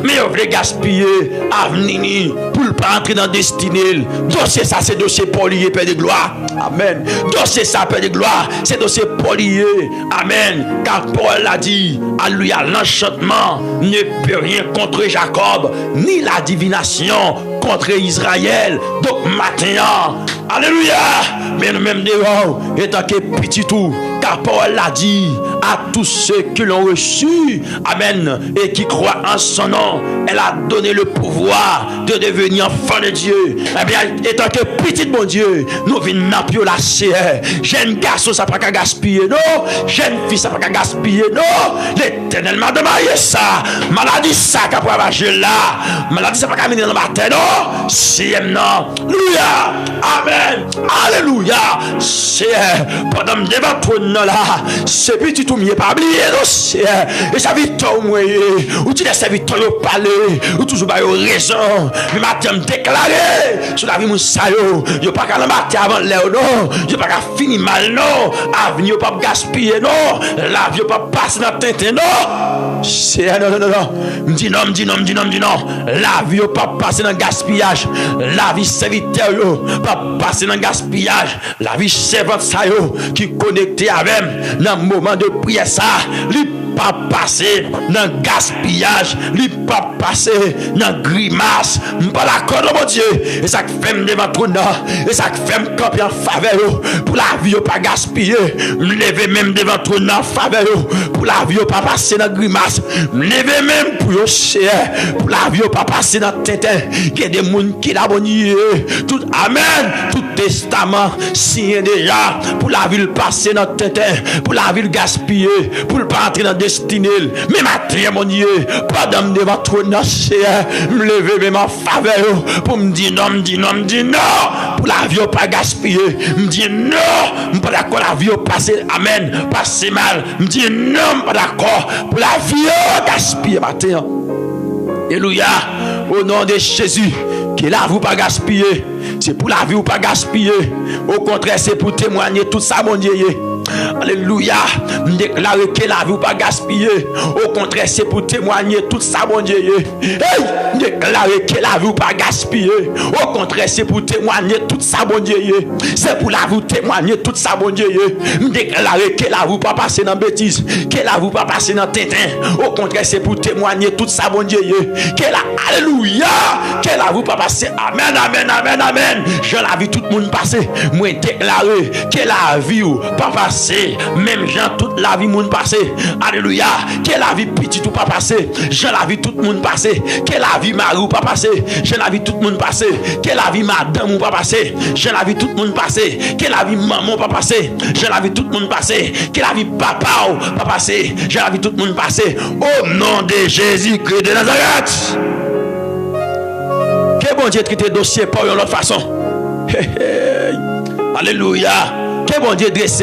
mais vous voulez gaspiller l'avenir pour ne pas entrer dans la destinée. Dossier ça, c'est dossier pour lier, Père de gloire. Amen. Dossier ça, Père de gloire, c'est dossier pour lier. Amen. Car Paul a dit, alléluia, l'enchantement ne peut rien contre Jacob, ni la divination contre Israël. Donc maintenant, alléluia, mais nous-mêmes devons, étant que petit tout, car Paul l'a dit à tous ceux qui l'ont reçu, amen, et qui croient en son nom, elle a donné le pouvoir de devenir enfant de Dieu. Eh bien, étant que petit bon Dieu, nous venons dans la chair. Jeune garçon, ça pas qu'à gaspiller, non. Jeune fille, ça pas qu'à gaspiller, non. L'Éternel m'a demandé ça. Maladie, ça qu'a pour avager là. Maladie, ça pas qu'à venir dans ma tête, non. C'est non. Alléluia. Amen. Alléluia. C'est pendant que devant toi là, c'est petit tout mieux pas oublier, non. C'est et ça victoire moi, ou tu laisses victoire parler, ou toujours pas raison. Mais maintenant déclarer sur la vie mon sayo, yo pas qu'à l'embarquer avant l'heure, non. Yo pas qu'à finir mal, non. Avenir pas gaspiller, non. La vie pas passer dans tintin, non. C'est non. Dis non. La vie pas passer dans gaspillage. La vie serviteur yo pas passer dans gaspillage. La vie servante ça yo qui connecté avec dans moment de prière ça, li pas passer dans gaspillage, li pas passer dans grimace. Pas d'accord mon Dieu. Et ça fait me devant trône et ça fait me camper en faveur pour la vie pas gaspiller. Me lever même devant trône en faveur pour la vie pas passer dans grimace. Me lever même pour yo cher pour la vie pas passer dans tintin. Il y a des monde qui l'abonnier tout amen, tout testament signé déjà pour la ville passer dans tintin, pour la ville gaspiller, pour pas entrer dans destinée. Mais matin, mon Dieu, pendant que devant ton me lever ma faveur pour me dire non, me dire non, me dire non. Pour la vie, pas gaspiller. Me dire non, me pas d'accord, la vie passer, amen, passer mal. Me dire non, pas d'accord. Pour la vie, gaspiller matin. Alléluia. Au nom de Jésus, que la vie pas gaspiller. C'est pour la vie ou pas gaspiller. Au contraire, c'est pour témoigner tout ça, mon Dieu. Alléluia. Déclare que la vie ou pas gaspiller. Au contraire, c'est pour témoigner tout ça, mon Dieu. Hey, déclare que la vie ou pas gaspiller. Au contraire, c'est pour témoigner tout ça, mon Dieu. C'est pour la vie témoigner tout ça, mon Dieu. Déclare que la vie ou pas passer dans bêtise. Que la vie ou pas passer dans tintin. Au contraire, c'est pour témoigner tout ça, mon Dieu. Que la, alléluia. Que la vie ou pas passer. Amen, amen, amen, amen. Je la vie tout le monde passer. Moi déclarer que la vie ou pas passer. Même gens toute la vie monde passer. Alléluia. Que la vie petit ou pas passer. Je la vie tout le monde passer. Que la vie mari ou pas passer. Je la vie tout le monde passer. Que la vie madame ou pas passer. Je la vie tout le monde passer. Que la vie maman pas passer. Je la vie tout le monde passer. Que la vie papa ou pas passer. Je la vie tout le monde passer. Au nom de Jésus-Christ de Nazareth. Que bon Dieu traite dossier par une autre façon. Alléluia. Que bon Dieu dresse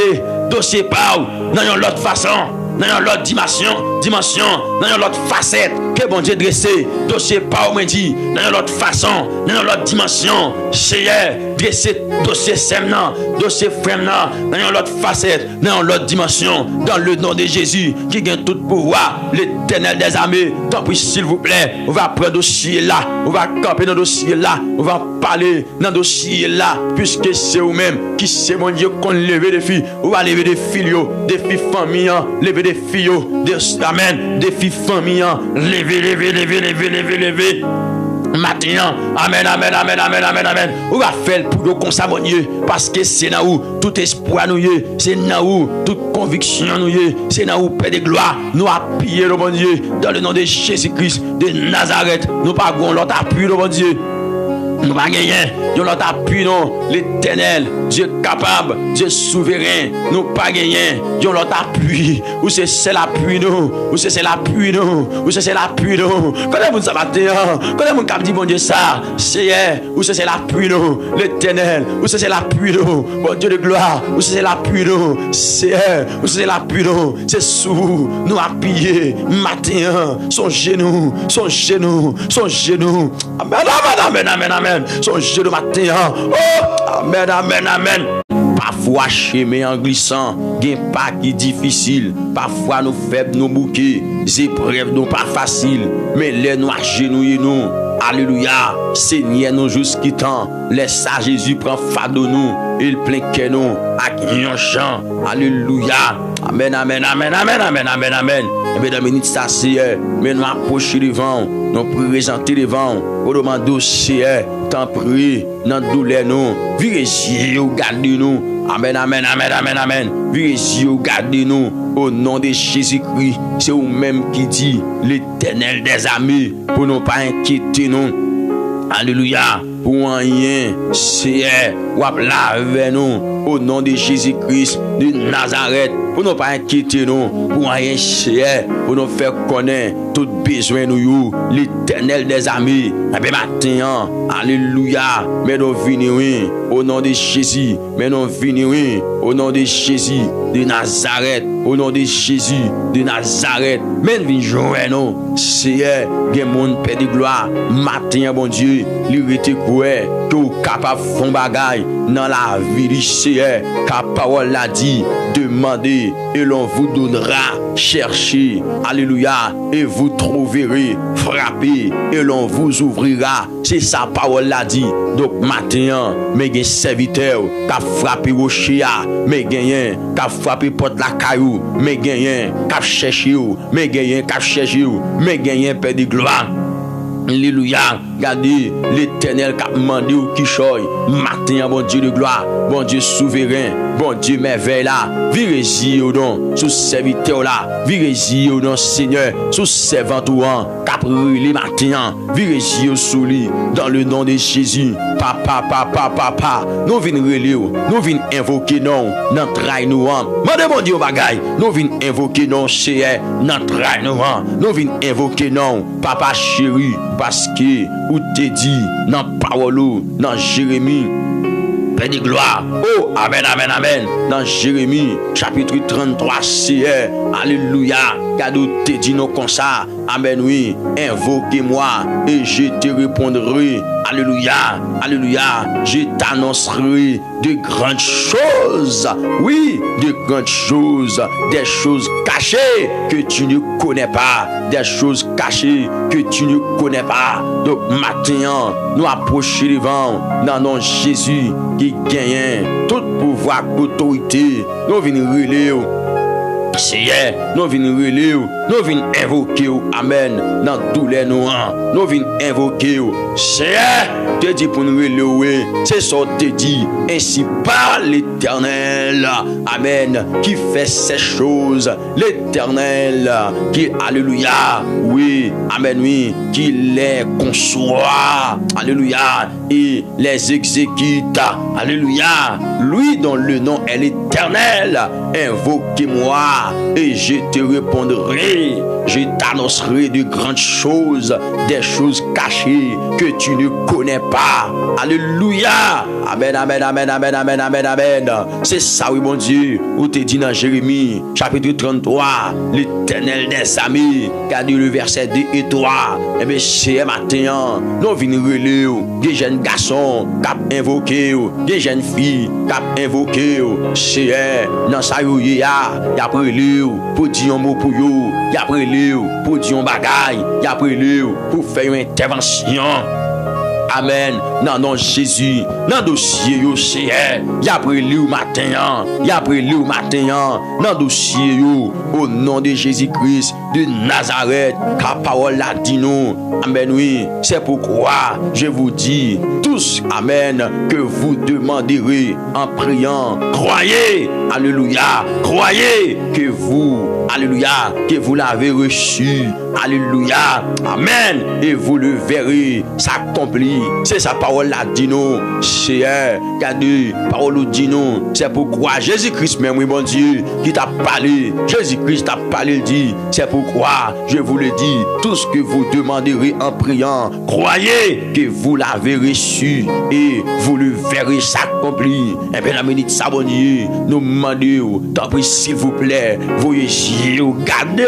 dossier par dans une autre façon, dans une autre dimension, dans une autre facette. Que bon Dieu dresse dossier par moi dit dans une autre façon, dans une autre dimension. Seigneur, dresse dossier semnan, dossier frèmnan, dans une autre facette, dans une autre dimension, dans le nom de Jésus qui gagne tout pouvoir, l'Éternel des armées. Tant pis s'il vous plaît, on va prendre dossier là, on va camper dans dossier là, on va parler dans dossier là, puisque c'est vous-même qui c'est mon Dieu qu'on lève des filles, on va lever des filles, des filles familles, lever des filles, des amen, des filles familles, lever. Maintenant, amen, amen, amen, amen, amen, amen. On va faire pour nous comme ça, mon Dieu, parce que c'est là où tout espoir nous est, c'est là où toute conviction nous est, c'est là où paix de gloire nous appuyer, mon Dieu, dans le nom de Jésus-Christ de Nazareth. Nous pas l'autre appui, mon Dieu. Nous pas gagner, nous l'autre appui, non, l'Éternel, Dieu capable, Dieu souverain, nous pas gagner, nous l'autre appui, ou c'est l'appui, non, ou c'est l'appui, non, ou c'est l'appui, non. Quand vous savez, quand vous cap dit, bon Dieu, ça, c'est ou c'est l'appui, non, l'Éternel, ou c'est l'appui, non, bon Dieu de gloire, ou c'est l'appui, non, c'est ou c'est l'appui, non, c'est sous, nous appuyer, matin, son genou, son genou, son genou. Amen, amen, amen, amen, amen. Son jeu de matin. Oh, amen, amen, amen. Parfois, chemin en glissant, gain pas qui difficile. Parfois, nous faibles, nous bouquets. Épreuves, nous pas facile. Mais les nous agenouillés, nous. Alléluia. Seigneur, nous jusqu'à temps. Laisse ça, Jésus prend fardeau nous. Il plein que nous. Avec un chant. Alléluia. Amen, amen, amen, amen, amen, amen, amen. Mesdames et messieurs, ça c'est, mais nous approcher devant, nous présenter devant, pour demander aussi, tant prie, dans douleur nous, virez yeux, gardez nous. Amen, amen, amen, amen, amen. Virez yeux, gardez nous. Au nom de Jésus-Christ, c'est vous-même qui dit l'Éternel des armées, pour ne pas inquiéter nous. Alléluia. Pour rien, c'est ou là avec nous. Au nom de Jésus-Christ de Nazareth. Pour ne pas inquiéter nous. Pour rien, c'est pour nous faire connaître tout besoin nous. L'Éternel des armées. Mais maintenant, alléluia. Mais nous venons au nom de Jésus. Mais nous venons au nom de Jésus de Nazareth. Au nom de Jésus de Nazareth. Mais nous venons nous. C'est que mon Père de gloire. Matin, bon Dieu. L'irrité que vous capable de faire bagaille dans la vie du Seigneur, car la parole l'a dit, demandez et l'on vous donnera, cherchez, alléluia, et vous trouverez, frappez et l'on vous ouvrira. C'est sa parole l'a dit. Donc maintenant, mes gains serviteurs qui a frappé rocher, mes gagnants qui a frappé porte la caillou, mes gagnants qui a cherché, mes gagnants qui a cherché, mes gagnants père de gloire. Alléluia. Regardez l'Éternel qui a demandé au qui choy. Matin, bon Dieu de gloire, bon Dieu souverain, bon Dieu merveille là. Virez-y au nom, sous serviteur là. Virez-y au nom Seigneur, sous servant ou en. Capri les matins. Virez-y au souli, dans le nom de Jésus. Papa, papa, papa. Nous venons relire, nous venons invoquer non, notre train nous en. Mandez mon Dieu bagaille. Nous venons invoquer non, Seigneur, notre train nous en. Nous venons invoquer non, papa chéri. Parce que, ou te dit, dans parole, dans Jérémie, Père de gloire, oh, amen, amen, amen, dans Jérémie, chapitre 33, c'est, alléluia, car ou te dit non comme ça, amen, oui, invoquez-moi, et je te répondrai, alléluia, alléluia, je t'annoncerai de grandes choses, oui, de grandes choses, des choses cachées que tu ne connais pas, des choses cachées que tu ne connais pas. Donc maintenant, nous approchons devant dans nom Jésus qui gagne tout pouvoir, autorité. Nous venons relire. Seigneur, nous venons relire, nous venons invoquer, amen, dans tous les noms, nous venons invoquer, Seigneur, te dit pour nous relever, c'est ça te dit, ainsi par l'Éternel, amen, qui fait ces choses, l'Éternel, qui, alléluia, oui, amen, oui, qui les conçoit, alléluia, et les exécute, alléluia, lui dont le nom est l'Éternel, invoquez-moi, et je te répondrai, je t'annoncerai de grandes choses, des choses cachées que tu ne connais pas. Alléluia. Amen, amen, amen, amen, amen, amen, amen. C'est ça, oui, mon Dieu, où te dit dans Jérémie, chapitre 33, l'Éternel des amis, qui a dit le verset 2 et 3. Eh bien, c'est matin, nous venons relire, des jeunes garçons qui ont invoqué, des jeunes filles qui ont invoqué, c'est dans sa y a pris pour dire un mot pour vous, il a pris pour dire un bagaille, il a pris pour faire une intervention. Amen. Non, non, Jésus. Dans le dossier, il a pris le matin. Il a pris le matin. Dans le dossier, au nom de Jésus-Christ de Nazareth, la parole a dit nous. Amen, oui. C'est pourquoi je vous dis tous, amen, que vous demanderez en priant. Croyez, alléluia. Croyez que vous, alléluia, que vous l'avez reçu. Alléluia. Amen. Et vous le verrez s'accomplir. C'est sa parole là dit nous. C'est regardez, parole dit nous. C'est pourquoi Jésus-Christ même, oui, mon Dieu, qui t'a parlé. Jésus-Christ t'a parlé, il dit. C'est pourquoi je vous le dis. Tout ce que vous demanderez en priant, croyez que vous l'avez reçu et vous le verrez s'accomplir. Et bien, la minute, ça, bon Dieu, nous demandons, tant pis, s'il vous plaît, voyez, regardez.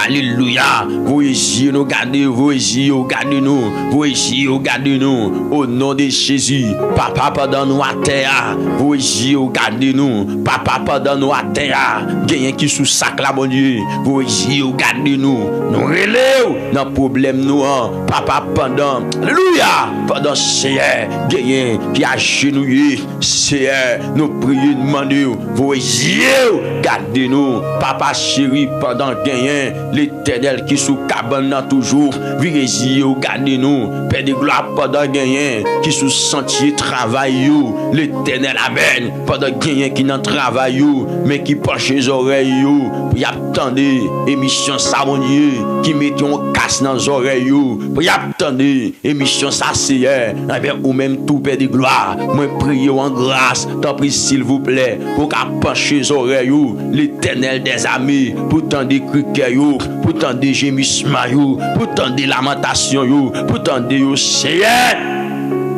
Alléluia. Voyez, nous gardez, voyez, gardez nous. Voyez, gardez nous. Au nom de Jésus. Papa, pardonne-nous à terre. Voyez, gardez nous. Papa, pardonne-nous à terre. Gagnez qui sous sac là, bon Dieu. Voyez, gardez nous. Nous relève dans problème nous. Papa, pendant. Alléluia. Pendant Seigneur. Gagnez qui a genouillé. Seigneur, nous prions, demandons. Voyez, gardez nous. Papa chéri, pendant gagnez. L'Éternel qui sous cabane toujours, virez-y, gardez-nous, Père de gloire pendant gagné, qui sous sentier travail, l'Éternel amen, pendant gagné qui n'en travaille, mais qui penche les oreilles, pour y attendre, émission ça, mon Dieu, qui met un casse dans les oreilles, pour y attendre, émission ça, c'est, ou même tout Père de gloire, moi prie en grâce, tant pis s'il vous plaît, pour qu'à pencher les oreilles, l'Éternel des amis, pour tendre criquets, pour tendre des gémissements, pour tendre des lamentations, pour tendre des Seigneur.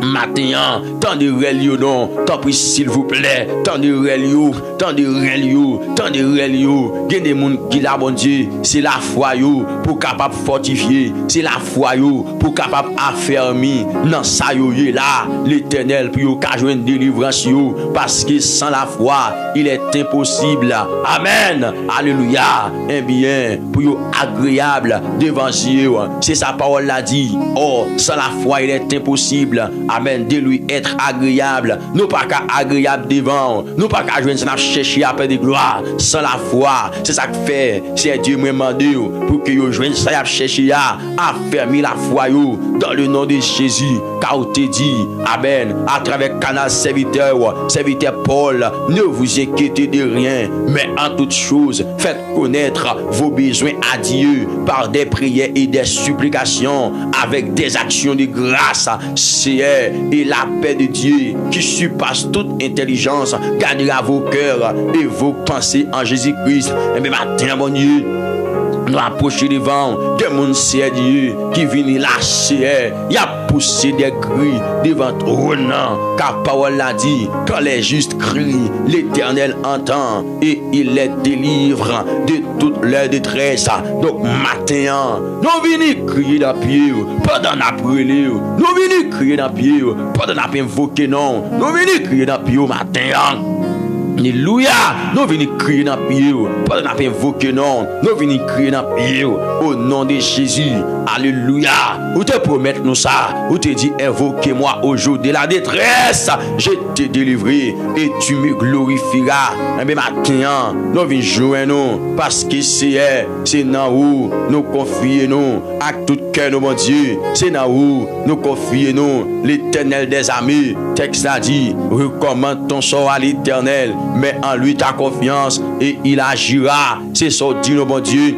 Matin, tant de relio non, tant pis s'il vous plaît, tant de relio, tant de relio, tant de relio. Il y a des gens qui la bon Dieu, c'est la foi yo pour capable fortifier, c'est la foi yo pour capable affermir dans ça yo là, l'Éternel pour yo ka joindre délivrance yo parce que sans la foi, il est impossible. Amen. Alléluia. Un bien pour yo agréable devant Dieu. C'est sa parole l'a dit. Oh, sans la foi, il est impossible. amen, de lui être agréable. Nous pas qu'à agréable devant, nous pas qu'à jouer ça chercher après de gloire sans la foi. C'est ça que fait, c'est Dieu me demande pour que vous joignent ça y chercher à fermer la foi dans le nom de Jésus. Car on te dit, amen, à travers canal serviteur Paul, ne vous inquiétez de rien, mais en toute chose, faites connaître vos besoins à Dieu par des prières et des supplications avec des actions de grâce. C'est et la paix de Dieu qui surpasse toute intelligence gardera vos cœurs et vos pensées en Jésus-Christ. Et bien maintenant, mon Dieu, nous approcher devant des mondes c'est Dieu qui viennent lâcher. Il a poussé des cris devant trône. Car parole l'a dit, quand les justes crient, l'Éternel entend et il les délivre de toute leur détresse. Donc matin, nous venons crier dans le pied, pendant après nous venons crier dans le pied, pendant invoquer non, nous venons crier dans le pied matin. Alléluia, nous venons crier dans le pied, pas de invoquer non, nous venons crier dans le pied, au nom de Jésus. Alléluia, ou te promettre nous ça, ou te dit invoquez-moi au jour de la détresse, je t'ai délivré et tu me glorifieras. Mais maintenant, nous venons jouer nous, parce que c'est dans où nous confions nous, à tout cœur, mon Dieu, c'est dans où nous confions nous, l'Éternel des armées. Texte a dit, recommande ton sort à l'Éternel, mais en lui ta confiance et il agira. C'est ça dit nous, bon Dieu.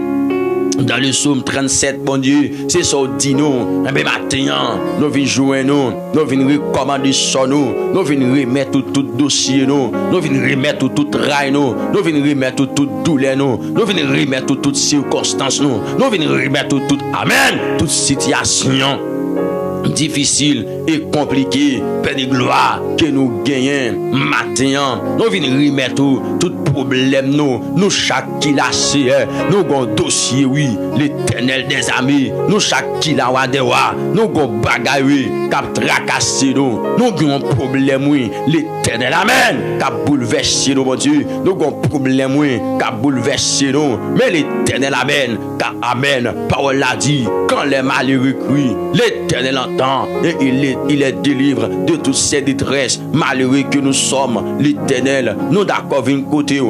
Dans le psaume 37, bon Dieu, c'est ça dit nous. Mais maintenant, nous venons jouer nous venons recommander sur nous venons remettre tout dossier nous venons remettre tout rail nous venons remettre tout douleur nous venons remettre toute circonstance nous venons remettre tout amen, toute situation difficile et compliqué, Père de gloire, que nous gagnons maintenant. Nous venons remettre tout problème, nous chaque qui l'a nous avons dossier, oui, l'Éternel des amis, nous chaque qui l'a wadewa, nous avons bagaille, oui, cap tracassé nous avons problème, oui, l'Éternel, amen, cap bouleversé nous, mon Dieu, nous avons problème, oui, cap bouleversé nous, mais l'Éternel, amen, car amen, parole l'a dit, quand les malheureux crient, l'Éternel entend et il est délivre de toutes ces détresses. Malheureux que nous sommes, l'Éternel, nous d'accord vin côté,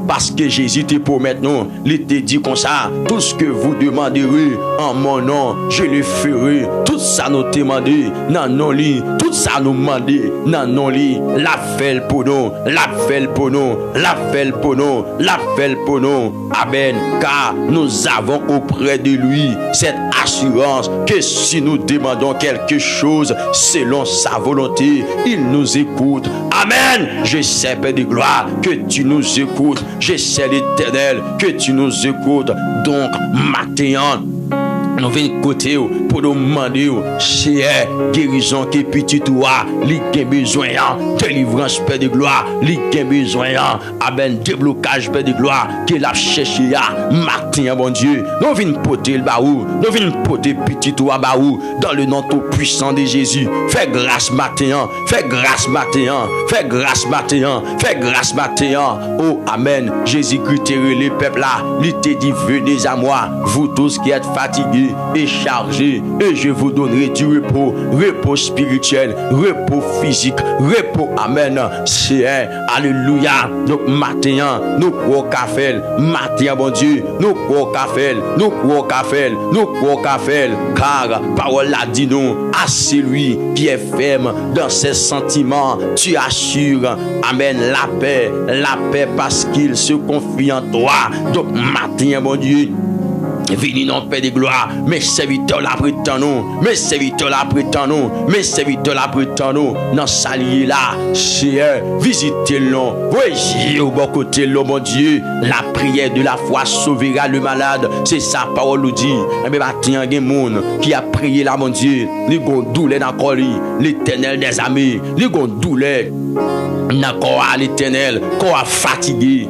parce que Jésus te promet nous, il te dit comme ça, tout ce que vous demanderez en mon nom, je le ferai. Tout ça nous demandé, non non li, tout ça nous demandé, non non li, la fait pour nous, la fait pour nous, la fait pour nous, la fait pour nous. Amen. Car nous avons auprès de lui cette assurance que si nous demandons quelque chose selon sa volonté, il nous écoute. Amen. Je sais, Père de gloire, que tu nous écoutes. Je sais, l'Éternel, que tu nous écoutes. Donc, maintenant, nous venons côté pour nous demander c'est guérison que petit toi li gen besoin délivrance Père de gloire li gen besoin amen déblocage Père de gloire que la chercher matin bon Dieu nous venons porter le baou nous venons porter petit toi baou dans le nom tout puissant de Jésus. Fais grâce matin, fais grâce matin, fais grâce matin, fais grâce matin. Oh amen. Jésus-Christ les peuples là, il te dit venez à moi vous tous qui êtes fatigués et chargé, et je vous donnerai du repos, repos spirituel, repos physique, repos, amen, c'est alléluia. Donc matin, nous croyons qu'à faire, matin bon Dieu, nous croyons qu'à faire, nous croyons qu'à faire, nous croyons qu'à faire, car parole a dit nous, à celui qui est ferme dans ses sentiments, tu assures, amen, la paix parce qu'il se confie en toi. Donc matin bon Dieu, Vini non Père de gloire, mes serviteurs la prétendent nous, mes serviteurs la prétendent nous, mes serviteurs la prétendent nous, dans salier là, c'est visitez-le, voyez au bon côté, le mon Dieu, la prière de la foi sauvera le malade, c'est sa parole nous dit, mais matin, il y a des gens qui a prié là, mon Dieu, les gon douleur dans le l'Éternel des amis, les gon douleur. D'accord à l'Éternel, qu'on a fatigué,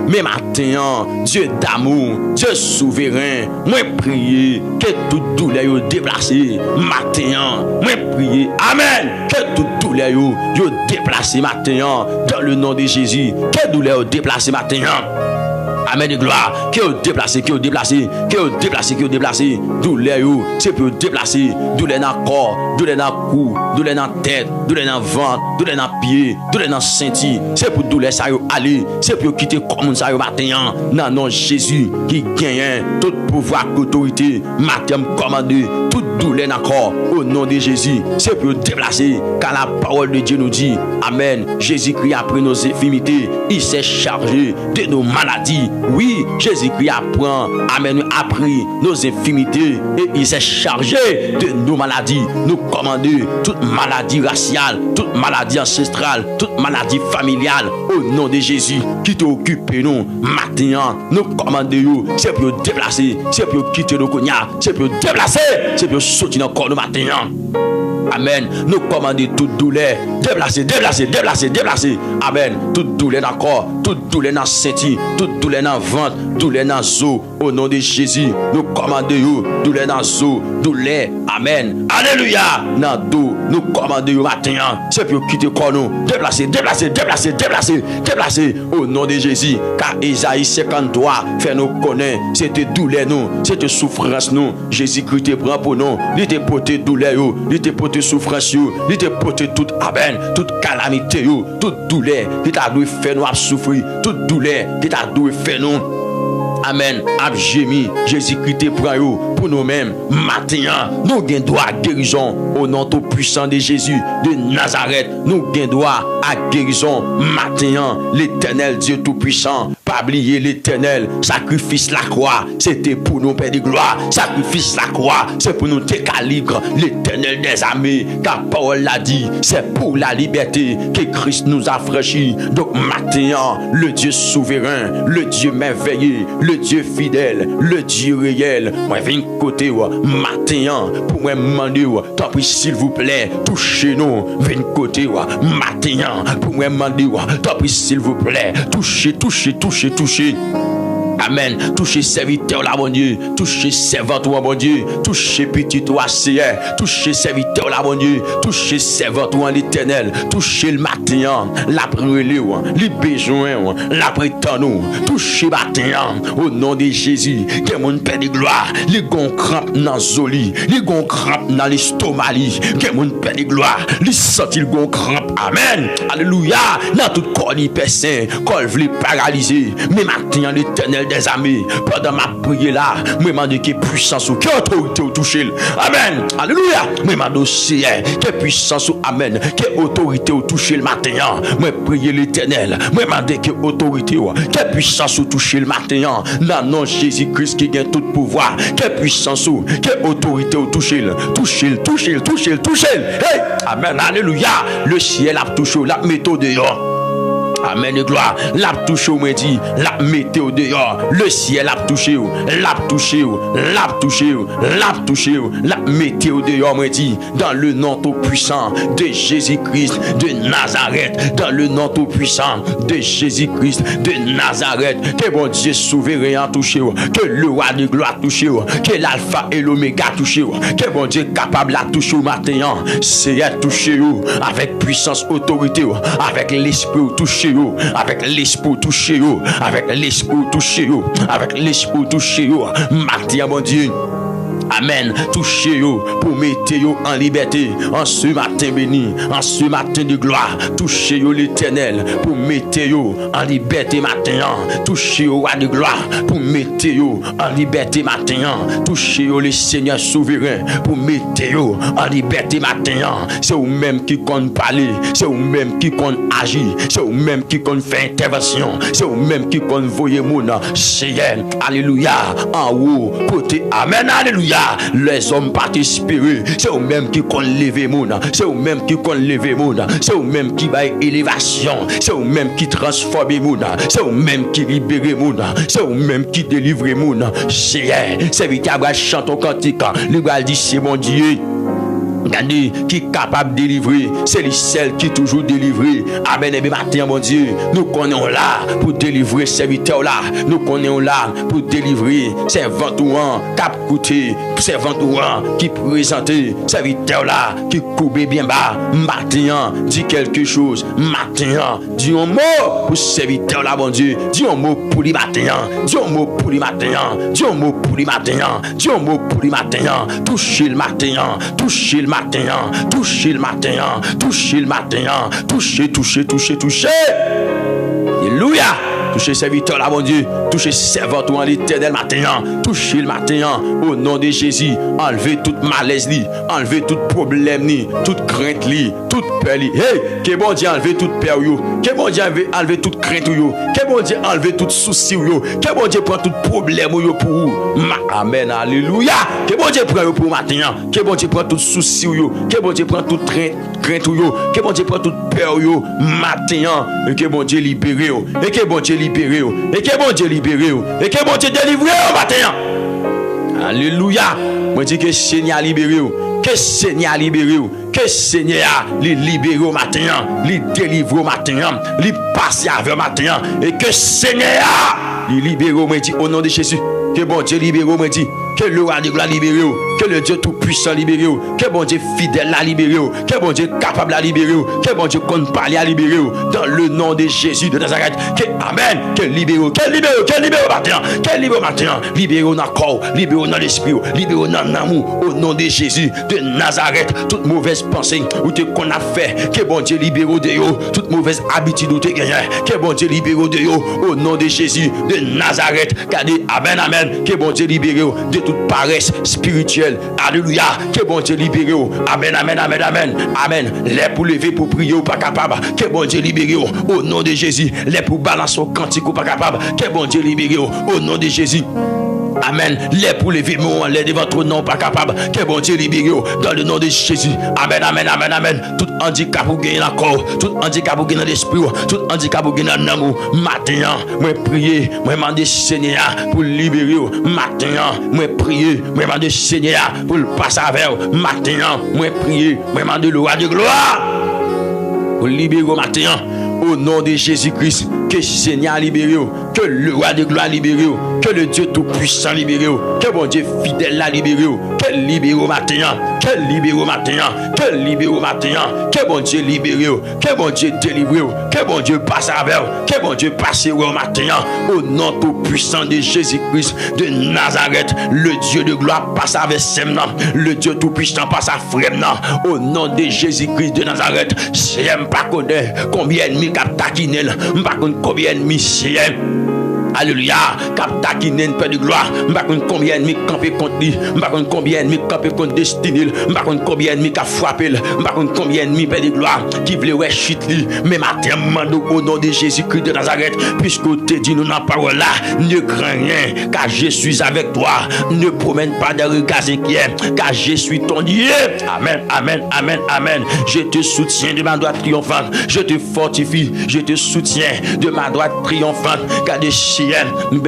mais maintenant, Dieu d'amour, Dieu souverain, moi prier que toute douleur est déplacée, maintenant, moi prier, amen, que toute douleur est déplacée maintenant, dans le nom de Jésus, que douleur est déplacée maintenant. Amen de gloire, qui est déplacé, qui est déplacé, qui est déplacé, qui est déplacé, douleur, c'est pour déplacer, douleur dans le corps, douleur dans le cou, douleur dans la tête, douleur dans le ventre, douleur dans le pied, douleur dans le senti, c'est pour douleur ça y aller, c'est pour quitter comme ça y matin, non, non, Jésus qui gagne tout pouvoir, autorité, matin commandé, toute douleur dans le corps, au nom de Jésus, c'est pour déplacer, car la parole de Dieu nous dit, Amen, Jésus-Christ a pris nos infirmités, il s'est chargé de nos maladies, oui, Jésus-Christ apprend, Amen, a pris nos infirmités et il s'est chargé de nos maladies, nous commander toute maladie raciale, toute maladie ancestrale, toute maladie familiale, au nom de Jésus, qui t'occupe nous, maintenant, nous commandons, c'est pour déplacer, c'est pour quitter nos cognacs, c'est pour déplacer, c'est pour sortir dans le corps de maintenant. Amen. Nous commandons toute douleur. Déplacer, déplacer, déplacer, déplacer. Amen. Toute douleur dans le corps, toute douleur dans le senti, toute douleur dans le ventre, douleur dans le os. Au nom de Jésus, nous commandons douleur dans le os, douleur. Amen. Alléluia. Dans le dos, nous commandons maintenant. C'est pour quitter le corps nous. Déplacer, déplacer, déplacer, déplacer, déplacer. Au nom de Jésus. Car Isaïe 53 fait nous connaître. C'était douleur nous, c'était souffrance nous. Jésus-Christ te prend pour nous. Il te porte douleur, il te porte souffrance, il te porte toute aben, toute calamité, toute douleur qui t'a dû faire nous souffrir, toute douleur qui t'a dû faire nous. Amen. Abjemi, Jésus-Christ te prend pour nous-mêmes. Maintenant, nous avons droit à guérison au nom tout puissant de Jésus de Nazareth. Nous avons droit à guérison. Maintenant, l'Éternel Dieu tout-puissant. Pas oublier l'Éternel. Sacrifice la croix, c'était pour nous, Père de gloire. Sacrifice la croix, c'est pour nous décalibrer l'Éternel des armées. Ta parole l'a dit, c'est pour la liberté que Christ nous a franchi. Donc maintenant, le Dieu souverain, le Dieu merveilleux, le Dieu fidèle, le Dieu réel, moi viens côté matin pour moi demander, tant pis s'il vous plaît, touchez-nous, viens côté matin pour moi demander, tant pis s'il vous plaît, touchez, touchez, touchez, touchez. Amen. Touchez serviteur là, mon Dieu. Touchez servant toi, mon Dieu. Touchez petit toi, Seigneur. Touchez serviteur là, mon Dieu. Touchez servant toi, l'Éternel. Touchez le matin. La brûlée, les besoins, la prétendue. Touchez matin. Au nom de Jésus. Que mon Père de gloire. Les gon crampes dans zoli. Les gon crampes dans l'estomac. Que mon Père de gloire. Les sentit le gon crampes. Amen. Alléluia. Dans tout corps, les personnes, corps vle paralysé. Mais matin, l'Éternel des amis, pendant ma prière là, moi demande que puissance ou que autorité au toucher. Amen. Alléluia. Moi demande aussi que puissance ou amen, que autorité au toucher le matin. Moi prier l'Éternel. Moi demande que autorité ou que puissance au toucher le matin. Dans nom Jésus-Christ qui gagne tout pouvoir, que puissance ou que autorité au toucher, toucher, toucher, toucher, toucher. Hey! Amen. Alléluia. Le ciel a touché la méthode dehors. Amen et gloire. L'a touché au midi, l'a météo dehors. Le ciel a touché, l'a touché, l'a touché, l'a touché, l'a météo dehors, midi. Dans le nom tout puissant de Jésus-Christ de Nazareth. Dans le nom tout puissant de Jésus-Christ de Nazareth. Que bon Dieu souverain a touché, que le roi de gloire touché, que l'alpha et l'oméga touché, que bon Dieu capable à toucher au matin. C'est à toucher avec puissance, autorité, avec l'esprit touché. Avec l'esprit touché, avec l'esprit touché, avec l'esprit touché, matin, mon Dieu. Amen. Touchez-vous pour mettre en liberté en ce matin béni, en ce matin de gloire. Touchez-vous l'Éternel pour mettre en liberté matin. Touchez-vous roi de gloire pour mettre en liberté matin. Touchez-vous le Seigneur souverain pour mettre en liberté matin. C'est vous-même qui compte parler, c'est vous-même qui compte agir, c'est vous-même qui compte faire intervention, c'est vous-même qui compte voyer mon Seigneur. Alléluia. En haut, côté. Amen. Alléluia. Les hommes participent, c'est eux-mêmes qui comptent lever mon, c'est eux-mêmes qui comptent lever mon, c'est eux-mêmes qui baillent élévation, c'est eux-mêmes qui transforment mon, c'est eux-mêmes qui libèrent mon, c'est eux-mêmes qui délivrent mon. C'est vite à chanter au cantique, le gars dit c'est mon Dieu. Regardez, qui est capable de délivrer, c'est lui seul qui est toujours délivré. Amen. Et bien, matin, mon Dieu, nous connaissons là pour délivrer serviteur là. Nous connaissons là pour délivrer servant cap coûté, servant qui présenté, serviteur là qui coupe bien bas. Matin, dit quelque chose. Matin, dis un mot pour serviteur là, mon Dieu. Dis un mot pour lui matin. Dis un mot pour lui matin. Dis un mot pour lui matin. Dis un mot pour lui matin. Touchez le matin. Touchez le matin, touchez le matin, touchez le matin, touchez. Alléluia. Touchez serviteur là, mon Dieu. Touchez servant en l'éternel matin. Touchez le matin. Au nom de Jésus. Enlevez toute malaise, enlevez tout problème, toute crainte, toute peur. Hey, que bon Dieu enlevez toute peur. Que bon Dieu enlevez toute crainte. Que bon Dieu enlevez tout souci. Que bon Dieu prend tout problème pour vous. Amen. Alléluia. Que bon Dieu prend pour matin. Que bon Dieu prend tout souci. Que bon Dieu prend toute crainte. Que bon Dieu prend toute peur. Matin. Et que bon Dieu libéré. Et que bon Dieu libéré. Et que bon Dieu libéré. Et que bon Dieu délivré matin. Alléluia. Moi dis que Seigneur libéré. Que Seigneur libéré. Que Seigneur les libéré au matin. Les délivre au matin. Les passe avec au matin. Et que Seigneur les libéré. Moi dis au nom de Jésus. Que bon Dieu libéré. Moi dis que le roi de gloire libéré. Que le Dieu tout-puissant libéré. Que bon Dieu fidèle la libéré. Que bon Dieu capable la libéré. Que bon Dieu compte parler à libérer. Dans le nom de Jésus de Nazareth. Que Amen. Que libéré. Que libéré. Que libéré matin. Que libéré matin. Libéré dans le corps. Libéré dans l'esprit. Libéré dans l'amour. Au nom de Jésus de Nazareth. Toute mauvaise pensée ou te qu'on a fait. Que bon Dieu libéré de yo. Toute mauvaise habitude ou te gagné. Que bon Dieu libéré de yo. Au nom de Jésus de Nazareth. Gardez. Amen. Amen. Que bon Dieu libéré de toute paresse spirituelle. Alléluia. Que bon Dieu libéré. Amen, amen, amen, amen. Amen. Les pour lever pour prier ou pas capable. Que bon Dieu libéré. Au nom de Jésus. Les pour balancer au cantique ou pas capable. Que bon Dieu libéré. Au nom de Jésus. Amen. Les pour lever mon les devant ton nom pas capable. Que bon Dieu libéré dans le nom de Jésus. Amen, amen, amen, amen. Tout handicap ou gagner encore. Tout handicap ou gagner dans l'esprit. Tout handicap ou gagner dans l'amour. Maintenant, moi prier, moi demander Seigneur pour libérer. Maintenant, moi prier, moi demander Seigneur pour le passer avec. Maintenant, moi prier, moi demander le roi de gloire pour libérer maintenant. Au nom de Jésus-Christ, que Seigneur libéré, que le roi de gloire libéré, que le Dieu tout-puissant libéré, que bon Dieu fidèle la libéré, que libéré maintenant, que libéré maintenant, que libéré maintenant, que bon Dieu libéré, que bon Dieu délivré, que bon Dieu passe avec, que bon Dieu passe au matin, au nom tout-puissant de Jésus-Christ de Nazareth, le Dieu de gloire passe avec Semna, le Dieu tout-puissant passe à Fremna, au nom de Jésus-Christ de Nazareth, c'est pas connaître combien de cap taquiner, pas combien ennemi c'est. Alléluia. Cap taquiner père de gloire, pas combien ennemi camper contre lui, pas combien ennemi camper contre destiné, pas combien ennemi qui a frappé, pas combien ennemi père de gloire qui voulait ouais chute lui, mais matin au nom de Jésus-Christ de Nazareth, puisque te dit nous dans parole là, ne crains rien car je suis avec toi, ne promène pas de regards inquiets car je suis ton Dieu. Amen, amen, amen, amen. Je te soutiens de ma droite triomphante, je te fortifie, je te soutiens de ma droite triomphante, car de chien,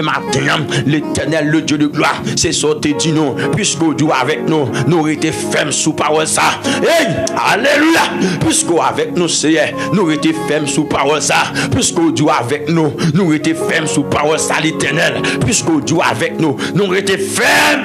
matin, l'Éternel, le Dieu de gloire, c'est sorti dit nous, puisque Dieu avec nous, nous été fermes sous parole ça. Hey, alléluia, puisque avec nous, c'est, nous été fermes sous parole ça, puisque Dieu avec nous, nous été fermes sous parole ça, l'Éternel, puisque Dieu avec nous, nous été fermes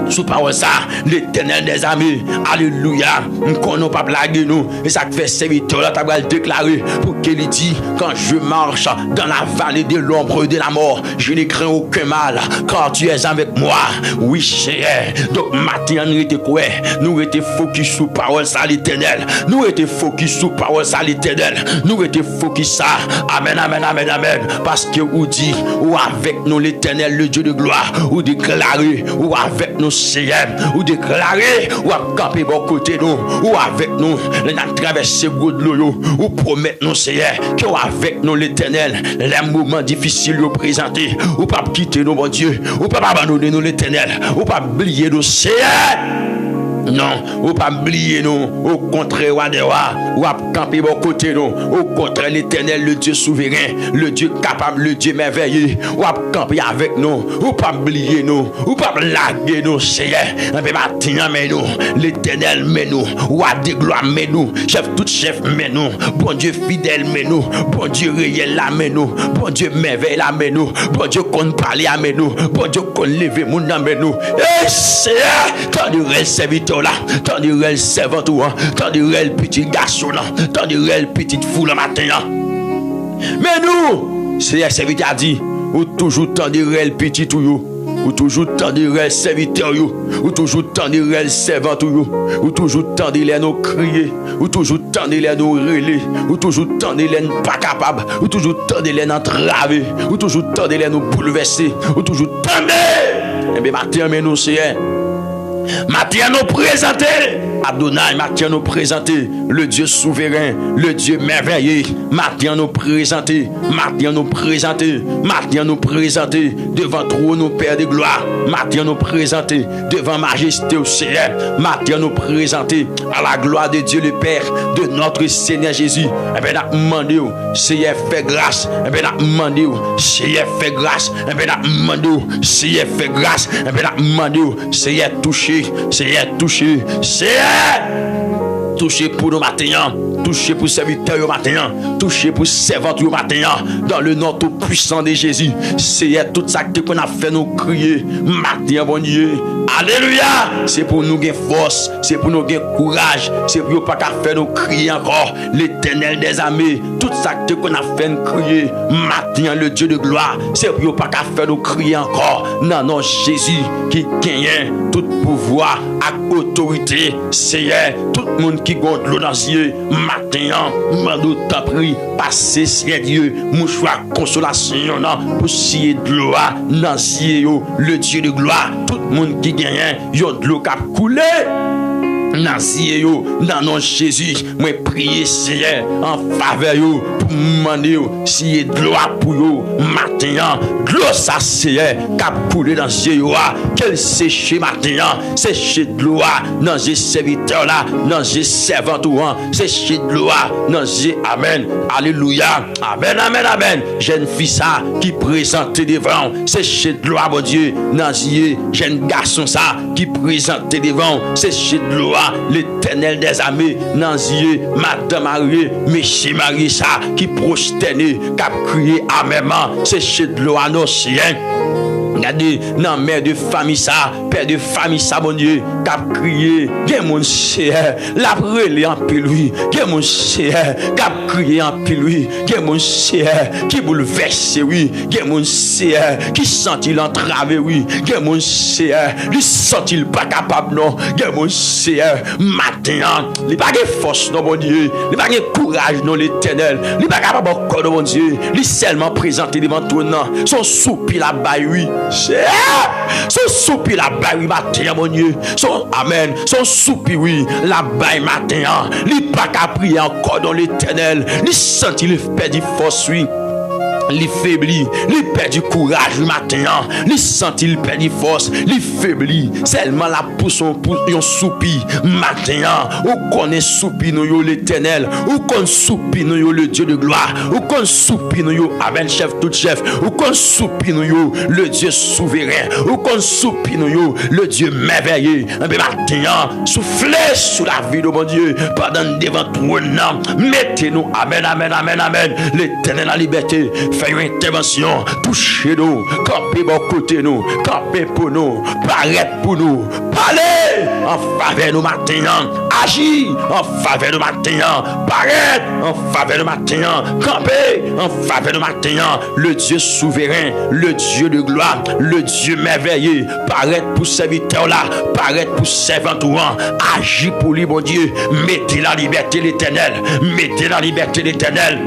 sous parole ça, l'Éternel des amis. Alléluia. Nous ne connaissons pas blaguer nous. Et ça fait serviteur là, tu vas le déclarer pour qu'il dit, quand je marche dans la vallée de l'ombre de la mort, je ne crains aucun mal, car tu es avec moi. Oui, cher. Donc maintenant, nous étions quoi? Nous étions focus sous parole ça, l'Éternel. Nous étions focus sous parole ça, l'Éternel. Nous étions focus ça. Amen, amen, amen, amen. Parce que vous dit, ou avec nous l'Éternel, le Dieu de gloire, ou déclarer, ou avec nous ou déclarer, ou à camper bon côté nous, ou avec nous, nous traverser de l'eau, ou promettre nous, Seigneur, que avec nous l'Éternel, les moments difficiles au présenter, ou pas quitter nous, mon Dieu, ou pas abandonner nous l'Éternel, ou pas oublier nous, Seigneur. Non, ou pas oublier nous. Au contraire, ou à camper bon côté nous. Au contraire, l'Éternel, le Dieu souverain, le Dieu capable, le Dieu merveilleux, ou à camper avec nous. Ou pas oublier nous, ou pas blaguer nous, Seigneur. Un peu matin, mais nous, l'Éternel, mais nous, ou à des gloires, mais nous, chef tout chef, mais nous, bon Dieu fidèle, mais nous, bon Dieu réel, là, mais nous, bon Dieu merveille, là, mais nous, bon Dieu qu'on parle, mais nous, bon Dieu qu'on lève, mon âme, mais nous. Et Seigneur, tant de réel serviteur là, tant de réel servant, tant de réel petit garçon là, tant de réel petite foule le matin là. Mais nous, Seigneur, serviteur a dit, ou toujours tant de réel petit tout, ou toujours tant de réel serviteur, ou toujours tant de réel servant, ou toujours tant de les nous crier, ou toujours tant de les nous relayer, ou toujours tant de les pas capables, ou toujours tant de les entraver, ou toujours tant de les nous bouleverser, ou toujours tant de. Eh bien, matin, mais nous, Seigneur. Matin nous présenter Adonai, matin nous présenter le Dieu souverain, le Dieu merveilleux. Matin nous présenter, matin nous présenter, matin nous présenter devant trône nos Père de gloire. Matin nous présenter devant majesté au Seigneur. Matin nous présenter à la gloire de Dieu le Père, de notre Seigneur Jésus. Et bien nous demandons, Seigneur fait grâce. Et bien nous demandons, Seigneur fait grâce. Et bien nous demandons, Seigneur fait grâce. Et bien nous demandons, Seigneur touché. Seigneur touché, Seigneur touché pour nos matins, touché pour serviteurs au matin, touché pour servants au matin, dans le nom tout puissant de Jésus. Seigneur, tout ça qu'on a fait nous crier, matin bon Dieu, alléluia, c'est pour nous gagner force, c'est pour nous gagner courage, c'est pour nous pas faire nous crier encore, l'Éternel des armées, tout ça qu'on a fait nous crier, matin le Dieu de gloire, c'est pour nous pas faire nous crier encore, non, non, Jésus qui gagne tout pouvoir et autorité, Seigneur, tout le monde qui gonte l'eau dans les yeux, matin, nous t'en prie, passez, Seigneur Dieu, mouchoir consolation, pour scier de l'eau dans les yeux, le Dieu de gloire, tout le monde qui gagne, yon de l'eau qui a coulé. Dans nom Jésus, moi prier Seigneur en faveur yo pour demander si y a de l'eau pour yo matin, de l'eau ça Seigneur cap couler dans yeux qu'elle sécher matin, sécher de l'eau dans les serviteurs là, dans les servantes sécher de l'eau dans les amen, alléluia, amen, amen, amen. Jeune fille ça qui présente devant, sécher de l'eau mon Dieu dans les jeune garçon ça qui présente devant, sécher de l'eau l'Éternel des armées, dans les yeux, Madame Marie, Monsieur Marie, ça, qui prosterne, qui a crié amènement, c'est chez de l'eau à nos chiens. Regardez, non, mère de famille ça, père de famille ça, mon Dieu, qui a crié, que mon cher, la brûlé en pile, oui, que mon cher, qui a crié en pile, oui, que mon cher, qui bouleverse, oui, que mon cher, qui sent-il entravé, oui, que mon cher, lui sent-il pas capable, non, que mon cher, matin, il pas de force, non, mon Dieu, il pas de courage, non, l'Éternel, il pas capable encore, non, mon Dieu, il seulement présenté devant toi, non, son soupir là-bas, oui. Son soupir la baille matin, mon Dieu. Son amen. Son soupir, oui, la baille matin. Il pas qu'à prier encore dans l'Éternel. Il sent il perd du force, oui. Il faiblit, il perd du courage le matin, il sent il perd du force, il faiblit, seulement la pousse un soupir matin, ou qu'on est soupir nous l'Éternel, ou qu'on soupir nous le Dieu de gloire, ou qu'on soupir nous amen chef tout chef, ou qu'on soupir nous le Dieu souverain, ou qu'on soupir nous le Dieu merveilleux, un peu matin, soufflez sous la vie de mon Dieu, pendant devant trône, mettez-nous, amen, amen, amen, amen, l'Éternel la liberté. Fais une intervention, touchez-nous, campez bon côté nous, campez pour nous, paraître pour nous, parlez en faveur de nous matin, agis en faveur de nous matin, paraître en faveur de nous matin, campez en faveur de nous matin, le Dieu souverain, le Dieu de gloire, le Dieu merveilleux, paraître pour serviteur là, paraître pour servant tout, agis pour lui, mon Dieu, mettez la liberté l'Éternel, mettez la liberté l'Éternel.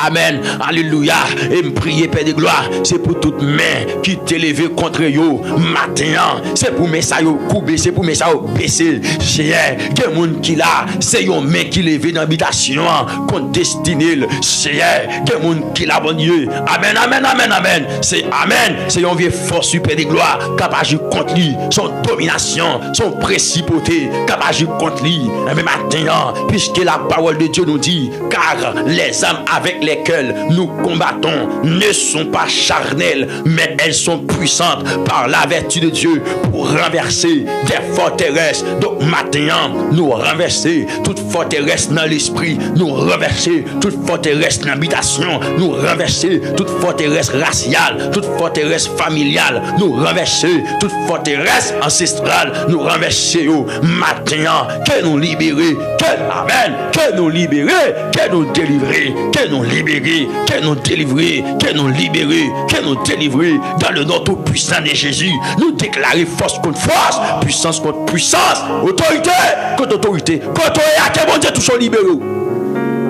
Amen. Alléluia. Et me prier, Père de gloire, c'est pour toute main qui t'est levée contre yo matin. C'est pour mes ça yo couper, c'est pour mes ça yo baisser. Seigneur, quel monde qui là, c'est yon main qui levé dans l'habitation contre destiné. Seigneur, quel monde qui là, bon Dieu. Amen, amen, amen, amen. C'est amen. C'est yon vieux force, Père de gloire, capable d'agir contre lui, son domination, son principauté, capable d'agir contre lui. Mais maintenant, puisque la parole de Dieu nous dit, car les âmes avec lesquelles nous combattons ne sont pas charnelles, mais elles sont puissantes par la vertu de Dieu pour renverser des forteresses. Donc maintenant, nous renverser toute forteresse dans l'esprit, nous renverser toute forteresse dans l'habitation, nous renverser toute forteresse raciale, toute forteresse familiale, nous renverser toute forteresse ancestrale, nous renverser au matin, que nous libérer, que amen, que nous libérer, que nous délivrer, que nous libérer, que nous délivrer, que nous libérer, que nous délivrer dans le nom tout puissant de Jésus. Nous déclarer force contre force, puissance contre puissance, autorité contre autorité, contre autorité, que bon Dieu tout soit libéré.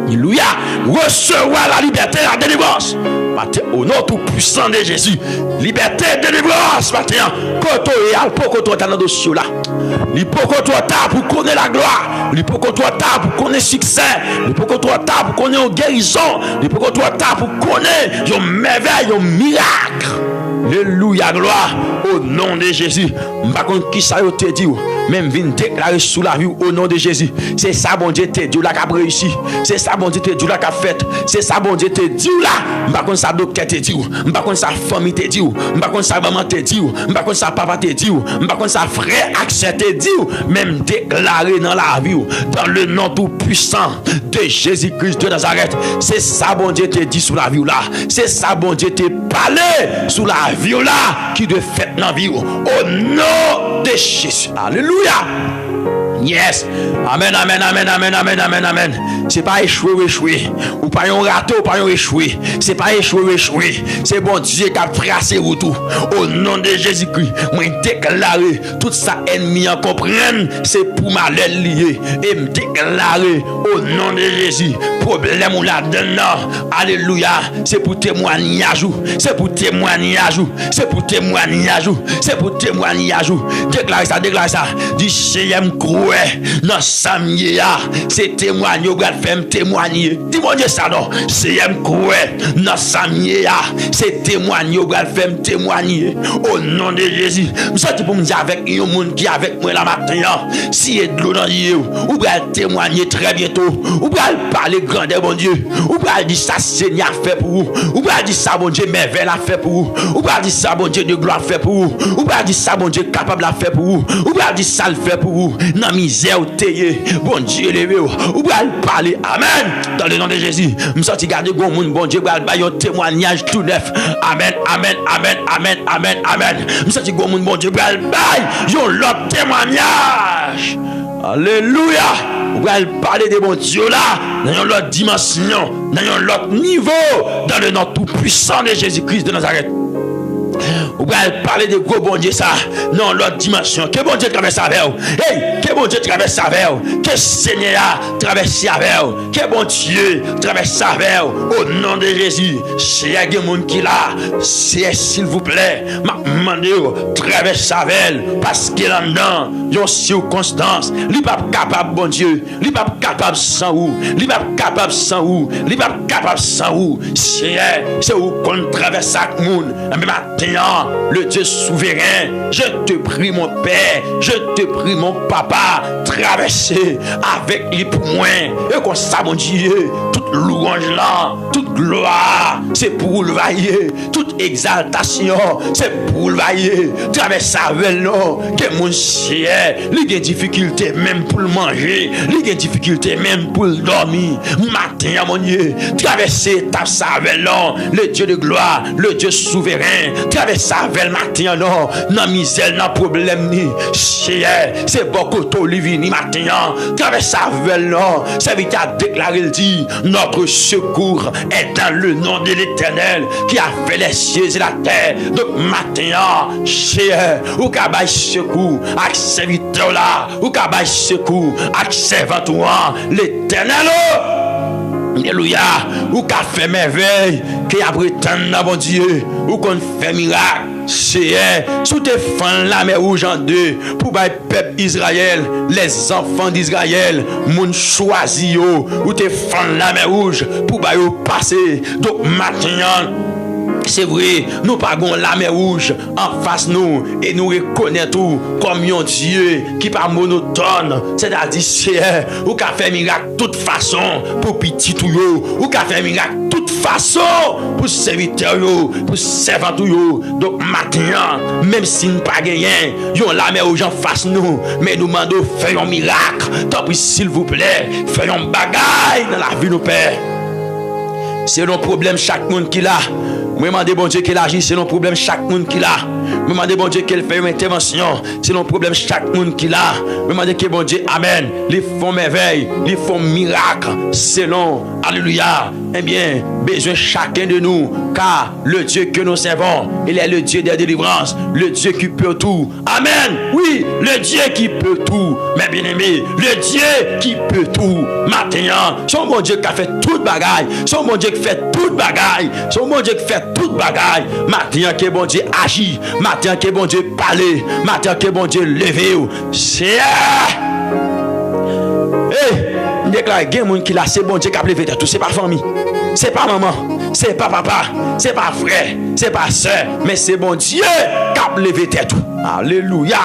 Alléluia. Recevoir la liberté et la délivrance. Au nom tout puissant de Jésus. Liberté et délivrance. Quand on est pour qu'on dans le dossier là. Il faut qu'on soit pour connaître la gloire. Il faut qu'on soit pour connaître succès. Il faut qu'on soit pour connaître une guérison. Il faut qu'on soit pour connaître une merveille, un miracle. Alléluia, gloire au nom de Jésus. Par contre, qui ça te dit? Même vient déclarer sous la vie au nom de Jésus. C'est ça, bon Dieu, te dit là qu'a réussi. C'est ça, bon Dieu, te dit là qu'a fait. C'est ça, bon Dieu, te dit là. Par contre, ça docteur te dit. Par contre, sa famille te dit. Par contre, sa maman te dit. Par contre, sa papa te dit. Par contre, sa frère accès te dit. Même déclaré dans la vie, dans le nom tout puissant de Jésus-Christ de Nazareth. C'est ça, bon Dieu, te dit sous la vie là. C'est ça, bon Dieu, te parlé sous la vie là qui de fait dans la vie. Au nom de Jésus. Alléluia. Yes. Amen, amen, amen, amen, amen, amen, amen. C'est pas échouer ou échouer. Ou pas yon raté ou pas yon échouer. C'est pas échouer ou échouer. C'est bon Dieu qui a tracé ou tout. Au nom de Jésus-Christ, moi déclarer tout ça ennemi en comprenne, c'est pour malheur lié. Et me déclarer au nom de Jésus, problème ou la dedans. Alléluia. C'est pour témoignage. C'est pour témoignage. C'est pour témoignage. C'est pour témoignage. Déclare ça, déclare ça. Du CM Croix. Dans Samia, c'est témoigner, vous allez faire témoigner. Dis-moi Dieu ça non. C'est quoi? Dans Samia, c'est témoigner, vous allez faire témoigner. Au nom de Jésus. Je suis pour me dire avec un monde qui est avec moi la matin. Si il y a de l'eau dans l'eau, vous allez témoigner très bientôt. Vous allez parler grandeur, bon Dieu. Vous allez dire ça, Seigneur fait pour vous. Vous allez dire ça, bon Dieu, merveille a fait pour vous. Vous allez dire ça, bon Dieu, de gloire fait pour vous. Vous allez dire ça, bon Dieu, capable a fait pour vous. Vous allez dire ça, le fait pour vous. Misère ou teye, bon Dieu levé ou allez parler, amen, dans le nom de Jésus. Je suis garder bon monde, bon Dieu, allez bailler un témoignage tout neuf, amen, amen, amen, amen, amen, amen. Je suis bon monde, bon Dieu, allez bailler un autre témoignage, alléluia. Vous allez parler de bon Dieu là, dans une autre dimension, dans un autre niveau, dans le nom tout puissant de Jésus-Christ de Nazareth. Vous allez parler de gros bon Dieu ça, non, l'autre dimension. Que bon Dieu traverse avec vous. Hey, que bon Dieu traverse avec vous. Que Seigneur traverse avec vous. Que bon Dieu traverse avec vous. Au nom de Jésus, s'il y a des gens qui là, s'il vous plaît, m'a demandé traverse avec elle. Parce qu'il en dedans, il y a une circonstance. Il n'est pas capable, bon Dieu. Il n'est pas capable sans vous. Il n'est pas capable sans vous. Il n'est pas capable sans vous. C'est où qu'on traverse avec le monde. Mais maintenant, le Dieu souverain, je te prie mon Père, je te prie mon Papa, traverser avec les poumons. Et comme ça, mon Dieu, toute louange là, toute gloire, c'est pour le vailler, toute exaltation, c'est pour le vailler. Traverser avec nous, que mon ciel, il y a des difficultés même pour le manger, il y a des difficultés même pour le dormir. Matin, mon Dieu, traverser ta avec nous, le Dieu de gloire, le Dieu souverain, traverser avec le matin, non, dans misère, dans problème, ni c'est beaucoup de livini matin, traverser avec nous, c'est vite à déclarer le dit, notre secours est dans le nom de l'Éternel qui a fait les cieux et la terre. Donc matin, ou kabay secours, accès vite là, ou kabay secours, accès toi, l'Éternel. Alléluia. Ou qu'a fait merveille, qui a prétendu dans bon Dieu, ou qu'on fait miracle. C'est sous tes fans la mer rouge en deux pour le peuple Israël, les enfants d'Israël, moun choisi yo, ou tes fans la mer rouge pour passer. Donc maintenant, c'est vrai, nous pagons la mer rouge en face nous et nous reconnaissons comme un Dieu qui n'est pas monotone. C'est-à-dire, c'est ou qui a fait miracle de toute façon pour petit tout yo, ou qui a fait miracle de toute façon pour serviteur yo, pour servant yo. Donc maintenant, même si nous pas gagné, yon la mer rouge en face nous, mais nous demandons faisons un miracle. Tant pis s'il vous plaît, faisons un bagaille dans la vie de nos pères. C'est un problème chaque monde qui l'a. Je demande bon Dieu qu'il agisse, c'est un problème chaque monde qui l'a. Je demande bon Dieu qu'il fait une intervention, c'est un problème chaque monde qui l'a. Je demande que bon Dieu, amen, ils font merveille, ils font miracle, selon, alléluia. Eh bien, besoin chacun de nous, car le Dieu que nous servons, il est le Dieu des délivrances, le Dieu qui peut tout. Amen. Oui, le Dieu qui peut tout. Mes bien-aimés, le Dieu qui peut tout. Maintenant, son bon Dieu qui a fait toute bagaille, son bon Dieu qui fait toute bagaille, son bon Dieu qui fait toute bagaille. Maintenant que bon Dieu agit, maintenant que bon Dieu parle, maintenant que bon Dieu lève. C'est je déclare qu'il y a des gens qui là, c'est bon Dieu qui a levé tout. C'est pas famille, c'est pas maman, c'est pas papa, c'est pas frère, c'est pas soeur, mais c'est bon Dieu qui a levé tout. Alléluia.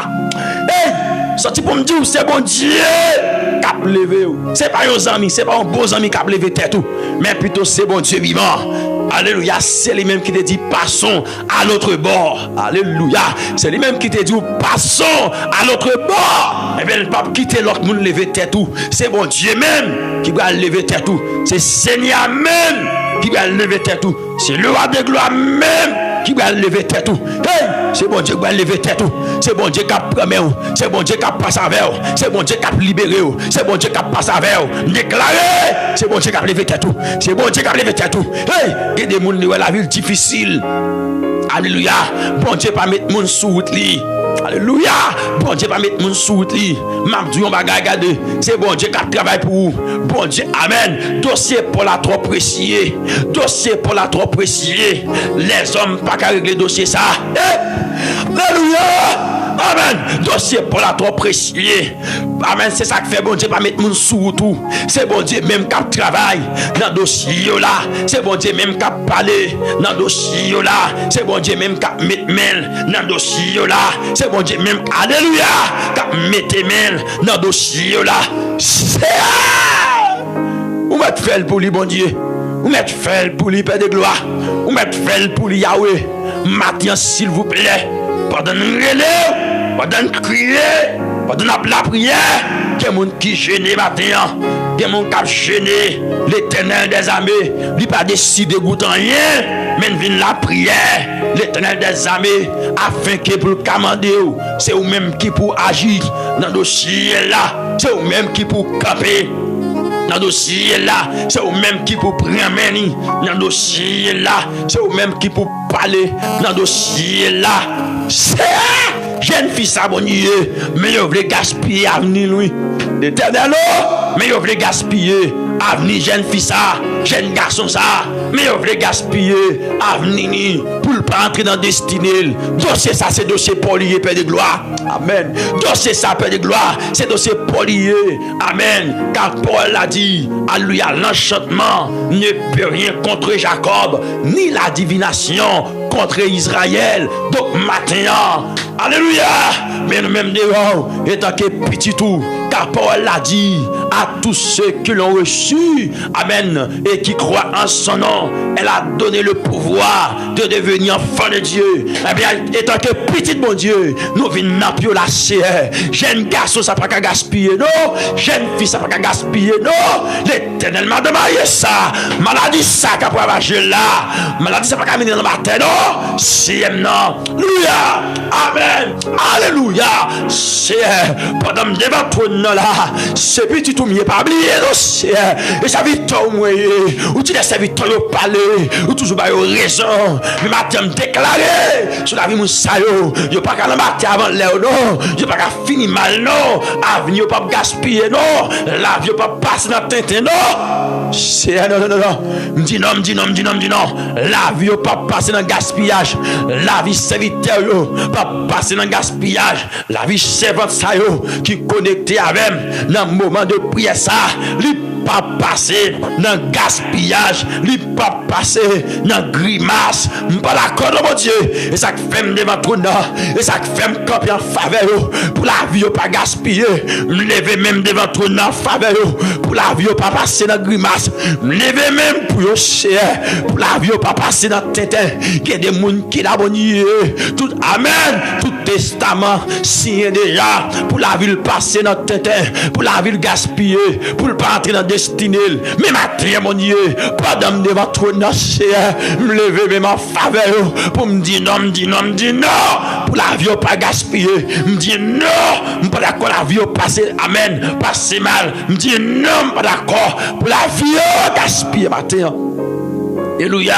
Sorti pour me dire, c'est bon Dieu qui a levé. C'est pas un ami, c'est pas un beau ami qui a levé tout, mais plutôt c'est bon Dieu vivant. Alléluia, c'est lui-même qui te dit passons à l'autre bord. Alléluia, c'est lui-même qui te dit passons à l'autre bord. Eh bien, le pape quitte l'autre monde lever tête tout. C'est bon Dieu même qui va lever tête tout. C'est Seigneur même qui va lever tête tout. C'est le roi de gloire même qui va lever tête tout. Hey, c'est bon Dieu qui va lever tête tout. C'est bon Dieu qui a promis. C'est bon Dieu qui a passé avec. C'est bon Dieu qui a libéré. C'est bon Dieu qui a passé avec. Déclaré. C'est bon Dieu qui a levé tête tout. C'est bon Dieu qui a levé tête tout. Hey, il y a des gens qui ont la vie difficile. Alléluia. Bon Dieu pas mettre moun sous route li. Alléluia. Bon Dieu pas mettre moun sous route li. M'abdou yon bagay gade. C'est bon Dieu qui a travaillé pour vous. Bon Dieu, amen. Dossier pour la trop précieux. Dossier pour la trop précieux. Les hommes pas qu'à régler dossier ça. Alléluia. Amen. Dossier pour la trop précieux. Amen. C'est ça qui fait bon Dieu pas mettre moun sous tout. C'est bon Dieu même qui travaille dans dossier là. C'est bon Dieu même qui parler dans dossier là. C'est bon Dieu même qui mettre mail dans dossier là. C'est bon Dieu même, alléluia, qui mettre mail dans dossier là. Ou mettre fait pour lui bon Dieu. Ou mettre fait pour lui Père de gloire. Ou mettre fait pour lui Yahweh. Maintenant s'il vous plaît, pendant nous relève, pendant nous crier, pendant la prière, il y a des gens qui gênent maintenant. Il y a des gens qui ont gêné l'Éternel des armées. Il n'a pas décidé de goûter rien, mais il vient la prière. L'Éternel des armées, afin que pour le commander, c'est vous-même qui pour agir dans le dossier là. C'est vous-même qui pour camper dans le dossier là. C'est vous-même qui pour prendre dans le dossier là. C'est vous-même qui pour parler dans le dossier là. C'est jeune fille ça bon Dieu, mais vous voulez gaspiller avenir lui. L'Éternel, mais vous voulez gaspiller avenir jeune fille ça, jeune garçon ça, mais vous voulez gaspiller avenir pour ne pas entrer dans destinée. Dossier ça c'est dossier polié Père de gloire. Amen. Dossier ça Père de gloire, c'est dossier polié. Amen. Car Paul a dit, alléluia, l'enchantement ne peut rien contre Jacob, ni la divination contre Israël. Donc maintenant, alléluia, mais nous-mêmes devons, étant que petit tout, car Paul l'a dit à tous ceux qui l'ont reçu, amen, et qui croient en son nom, elle a donné le pouvoir de devenir enfant de Dieu. Eh bien, étant que petit bon Dieu, nous venons dans la chair. Jeune garçon, ça pas qu'à gaspiller, non. Jeune fille, ça pas qu'à gaspiller, non. L'Éternel m'a demandé ça. Maladie, ça qu'a pas marcher là. Maladie, ça pas qu'à venir dans ma tête, non. Si, non. Alléluia. Amen. Alléluia. C'est pendant devant toi, non là, c'est petit tout mieux pas oublier, et ça vite au moins, ou tu laisses vite au parler, ou toujours pas raison, mais matin me déclarer, sur la vie mon sayo, yo pas qu'à matin avant l'air, non, yo pas qu'à finir mal, non, avenir pas gaspiller, non, la vie pas passer dans tintin, non, c'est non, me dis non, la vie pas passer dans gaspillage, la vie serviteur, pas passer dans gaspillage, la vie servante ça qui connecté avec dans le moment de prière ça, lui pas passer dans gaspillage, lui pas passer dans grimace, pas d'accord mon Dieu, et ça fait me devant trône, et ça fait me camper en faveur pour la vie pas gaspiller, me lever même devant trône en faveur pour la vie pas passer dans grimace, me lever même pour yo cher pour la vie pas passer dans tintin, qu'il y a des monde qui la bonne tout amen, tout testament signé déjà pour la ville passer dans tintin, pour la ville gaspiller, pour le pas entrer dans destinée, mais matin mon Dieu, pas d'homme devant trône me lever même en faveur pour me dire non, pour la vie pas gaspiller, me dire non, pas d'accord la vie passer amen, passer mal, me dire non, pas d'accord pour la vie gaspiller matin. Alléluia,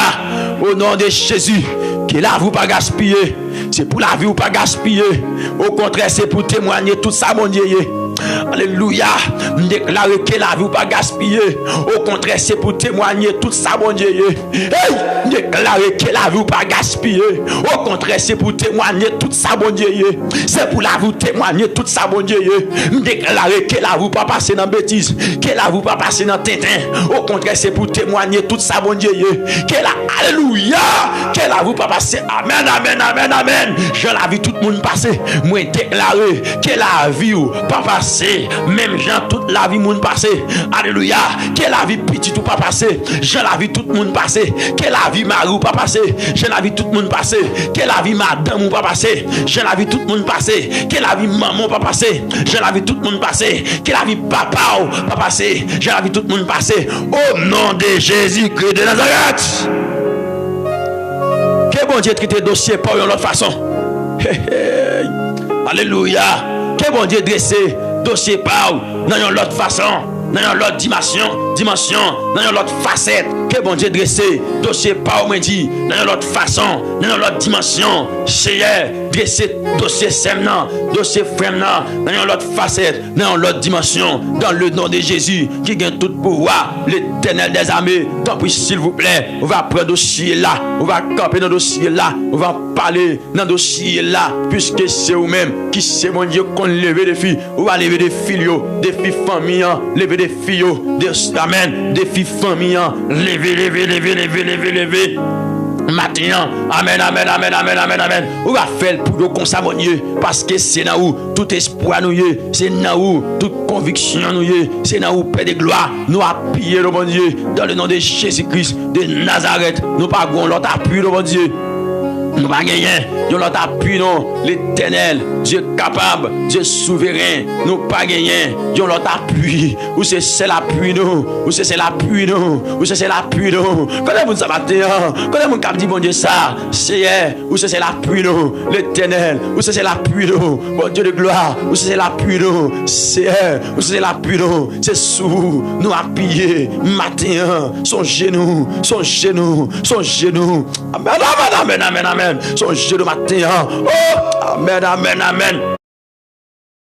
au nom de Jésus, que la vie pas gaspiller, c'est pour la vie ou pas gaspiller, au contraire c'est pour témoigner tout ça mon Dieu. Alléluia, me déclare que la vie ou pas gaspiller, au contraire c'est pour témoigner tout ça mon Dieu. Hey, me déclare que la vie ou pas gaspiller, au contraire c'est pour témoigner tout ça mon Dieu. C'est pour la vie témoigner tout ça mon Dieu. Me déclare que la vie ou pas passer dans bêtise, que la vie ou pas passer dans tintin, au contraire c'est pour témoigner tout ça mon Dieu. Que la alléluia, que la vie ou pas passer amen. Je la vie tout le monde passer, moi déclarer que la vie ou pas passer, même gens toute la vie monde passer, alléluia, que la vie petit ou pas passer, je la vie tout le monde passer, que la vie mari ou pas passer, je la vie tout le monde passer, que la vie madame ou pas passer, je la vie tout le monde passer, que la vie maman pas passer, je la vie tout le monde passer, que la vie papa ou pas passer, je la vie tout le monde passer, au nom de Jésus-Christ de Nazareth. Que bon Dieu traite dossier par une autre façon. Alléluia. Que bon Dieu dresse dossier par dans une autre façon, dans une autre dimension, dans une autre facette. Que bon Dieu dresse dossier par moi dit dans une autre façon, dans une autre dimension. Seigneur, dresse dossier semnan, dossier frèmnan, dans une autre facette, dans une autre dimension, dans le nom de Jésus qui gagne tout pouvoir, l'Éternel des armées. Tant pis s'il vous plaît, on va prendre dossier là, on va camper dans dossier là, on va parler dans dossier là, puisque c'est vous-même qui c'est mon Dieu qu'on lève des filles, on va lever des filles, des filles familles, lever des filles, des amen, des filles familles, lever. Maintenant, amen. On va faire pour nous comme ça, mon Dieu, parce que c'est là où tout espoir nous est, c'est là où toute conviction nous est, c'est là où paix de gloire nous appuyer, mon Dieu, dans le nom de Jésus-Christ de Nazareth. Nous pas l'autre appui, mon Dieu. Nous pas gagner, nous l'autre appui, non, l'Éternel, Dieu capable, Dieu souverain, nous pas gagner, nous l'autre appui, ou c'est l'appui, nous, ou c'est l'appui, nous, ou c'est l'appui, nous. Quand vous savez, quand vous dit bon Dieu ça, c'est ou c'est l'appui, nous, l'Éternel, ou c'est l'appui, nous, bon Dieu de gloire, ou c'est l'appui, nous, c'est ou c'est l'appui, nous, c'est sous, nous appuyer, matin, son genou, amen. Son jeu de matin. Oh, amen.